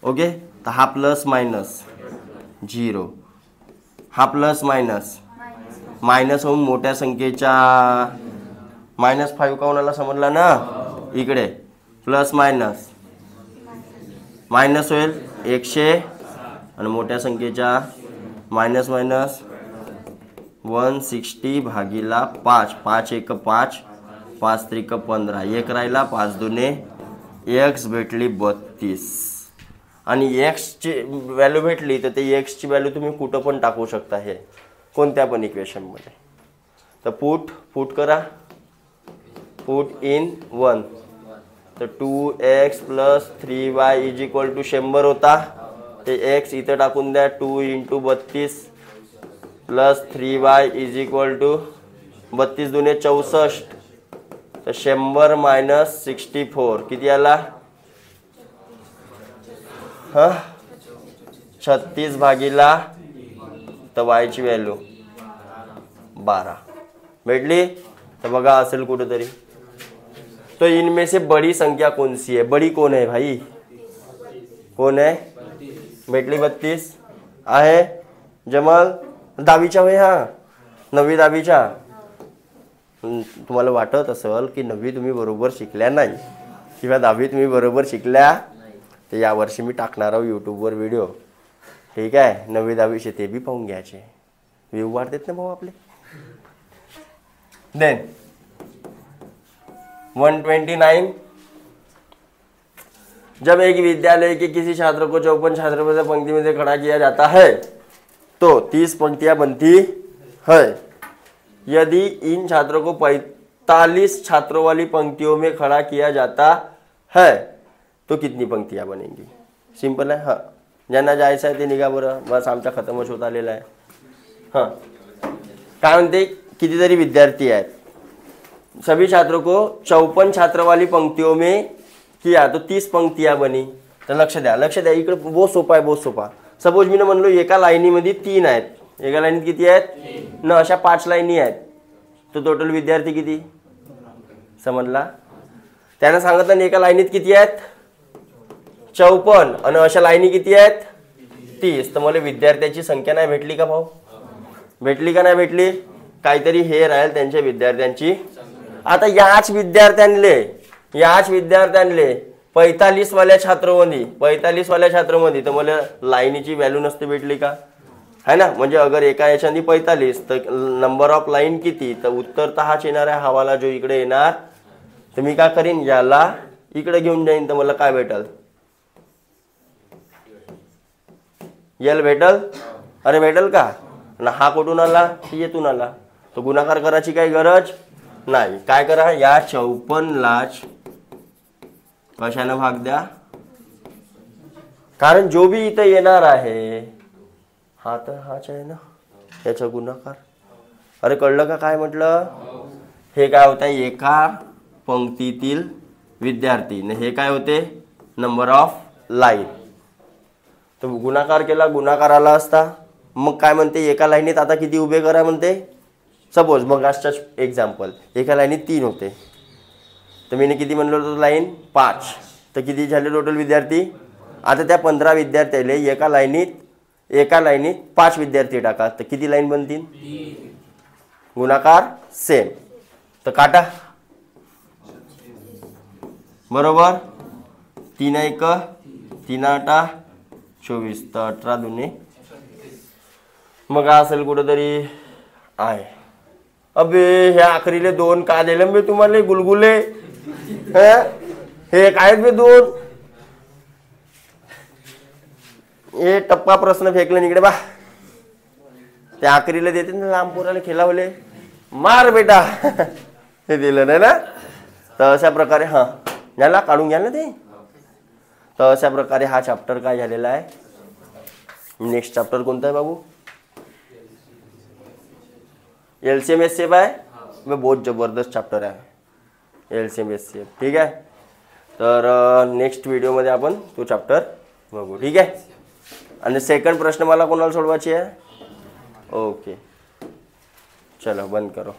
ओके, तर हा प्लस मायनस 0, हा प्लस मायनस होऊन मोठ्या संख्येच्या -5 कोणाला समजला ना, इकडे प्लस मायनस मायनस होईल 100 आणि मोठ्या संख्येच्या मायनस मायनस 160 भागीला 5, 5 एक 5, 5 त्रिक 15, 1 राहिला, 5 दुने x भेटली 32 आणि x ची व्हॅल्यू भेटली तर ते x ची व्हॅल्यू तुम्ही कुठं पण टाकू शकता, हे कोणत्या पण इक्वेशनमध्ये. तर पुट करा, पुट इन 1, तर 2x + 3y = 100 होता, ते x इथं टाकून द्या, 2 × 32 + 3y = 32 दुने 64, तर 100 - 64 किती आला, 36 भागीला तर y ची व्हॅल्यू 12 भेटली. तर बघा असेल कुठेतरी. तो इनमें से बड़ी संख्या कौन सी है, बड़ी कौन है भाई, कौन है, भेटली 32 आहे. जमल 10वीच्या वय, हा 9वी 10वीच्या. तुम्हाला वाटत असेल की 9वी तुम्ही बरोबर शिकल्या नाही किंवा 10वी तुम्ही बरोबर शिकल्या, तर यावर्षी मी टाकणार आहोत यूट्यूबवर व्हिडिओ, ठीक आहे. 9वी 10वीचे ते बी पाहून घ्यायचे, व्ह्यू वाढतात ना भाऊ आपले. देन 129, जब एक विद्यालय के किसी छात्र को 54 छात्रों से पंक्ति में से खड़ा किया जाता है तो 30 पंक्तियां बनती है. यदि इन छात्रों को 45 छात्रों वाली पंक्तियों में खड़ा किया जाता है तो कितनी पंक्तियां बनेंगी. सिंपल आहे. हां, ज्यांना जायचं आहे ते निघा बरं, बस आमचा खतमच होत आलेला आहे. हां, काय म्हणते, कितीतरी विद्यार्थी आहेत, सभी छात्रों को 54 छात्र वाली पंक्तियों में किया तो 30 पंक्तियां बनी. तर लक्ष द्या, इकडे बहुत सोपा आहे, बहुत सोपा. सपोज मी म्हणलो एका लाईनीमध्ये 3 आहेत, एका लाईनीत किती आहेत न, अशा 5 लाईनी आहेत, तर टोटल विद्यार्थी किती समजला. त्यानं सांगितलं एका लाईनीत किती आहेत 54 आणि अशा लाईनी किती आहेत 30, तर मला विद्यार्थ्याची संख्या नाही भेटली का भाऊ, भेटली का नाही भेटली. काहीतरी हे राहील त्यांच्या विद्यार्थ्यांची. आता याच विद्यार्थ्यांले 45 वाल्या छात्रमध्ये तर मला लाईनीची व्हॅल्यू नसते भेटली का, है ना. म्हणजे अगर एका याच्याने 45 तर नंबर ऑफ लाईन किती, तर उत्तर तर हाच येणार आहे, हवाला जो इकडे येणार. तर मी काय करीन, याला इकडे घेऊन जाईन, तर मला काय भेटल, यल भेटल. अरे भेटल का ना, हा कुठून आला, येथून आला. तर गुणाकार करायची काही गरज नाही. काय करा, या 54लाच कशानं भाग द्या, कारण जो भी इथं येणार आहे हा तर हाच आहे ना, याचा गुणाकार. अरे कळलं का काय म्हटलं, हे काय होतं एका पंक्तीतील विद्यार्थी, हे काय होते नंबर ऑफ लाईन. तर गुणाकार केला, गुणाकार आला असता. मग काय म्हणते, एका लाईनीत आता किती उभे करा म्हणते. सपोज मग आजचा एक्झाम्पल, एका लाईनीत 3 होते, तर मी किती म्हणलं होतं लाईन 5, तर किती झाले टोटल विद्यार्थी. आता त्या 15 विद्यार्थ्याले एका लाईनीत 5 विद्यार्थी टाका, तर किती लाईन बनतील, गुणाकार सेम. तर काटा बरोबर, 3 1 3 8 24, तर 18 दुने मग असेल कुठेतरी आहे. अबे हे आखरीले 2 का दिले मी तुम्हाला गुलगुले, हे काय बे 2, हे टप्पा प्रश्न फेकले इकडे बा. ते आखरीला देते ना लांब पोराला खेळावले, मार बेटा हे दिलं नाही ना. तर अशा प्रकारे हां याला काढून घ्या ना ते. तर अशा प्रकारे हा चॅप्टर काय झालेला आहे. नेक्स्ट चॅप्टर कोणता आहे बाबू, LCM SCF आहे. मैं बहुत जबरदस्त चॅप्टर आहे LCM SCF, ठीक आहे. तर नेक्स्ट व्हिडिओमध्ये आपण तो चॅप्टर बघू, ठीक आहे. आणि सेकंड प्रश्न मला कोणाला सोडवायची आहे. ओके चलो बंद करो.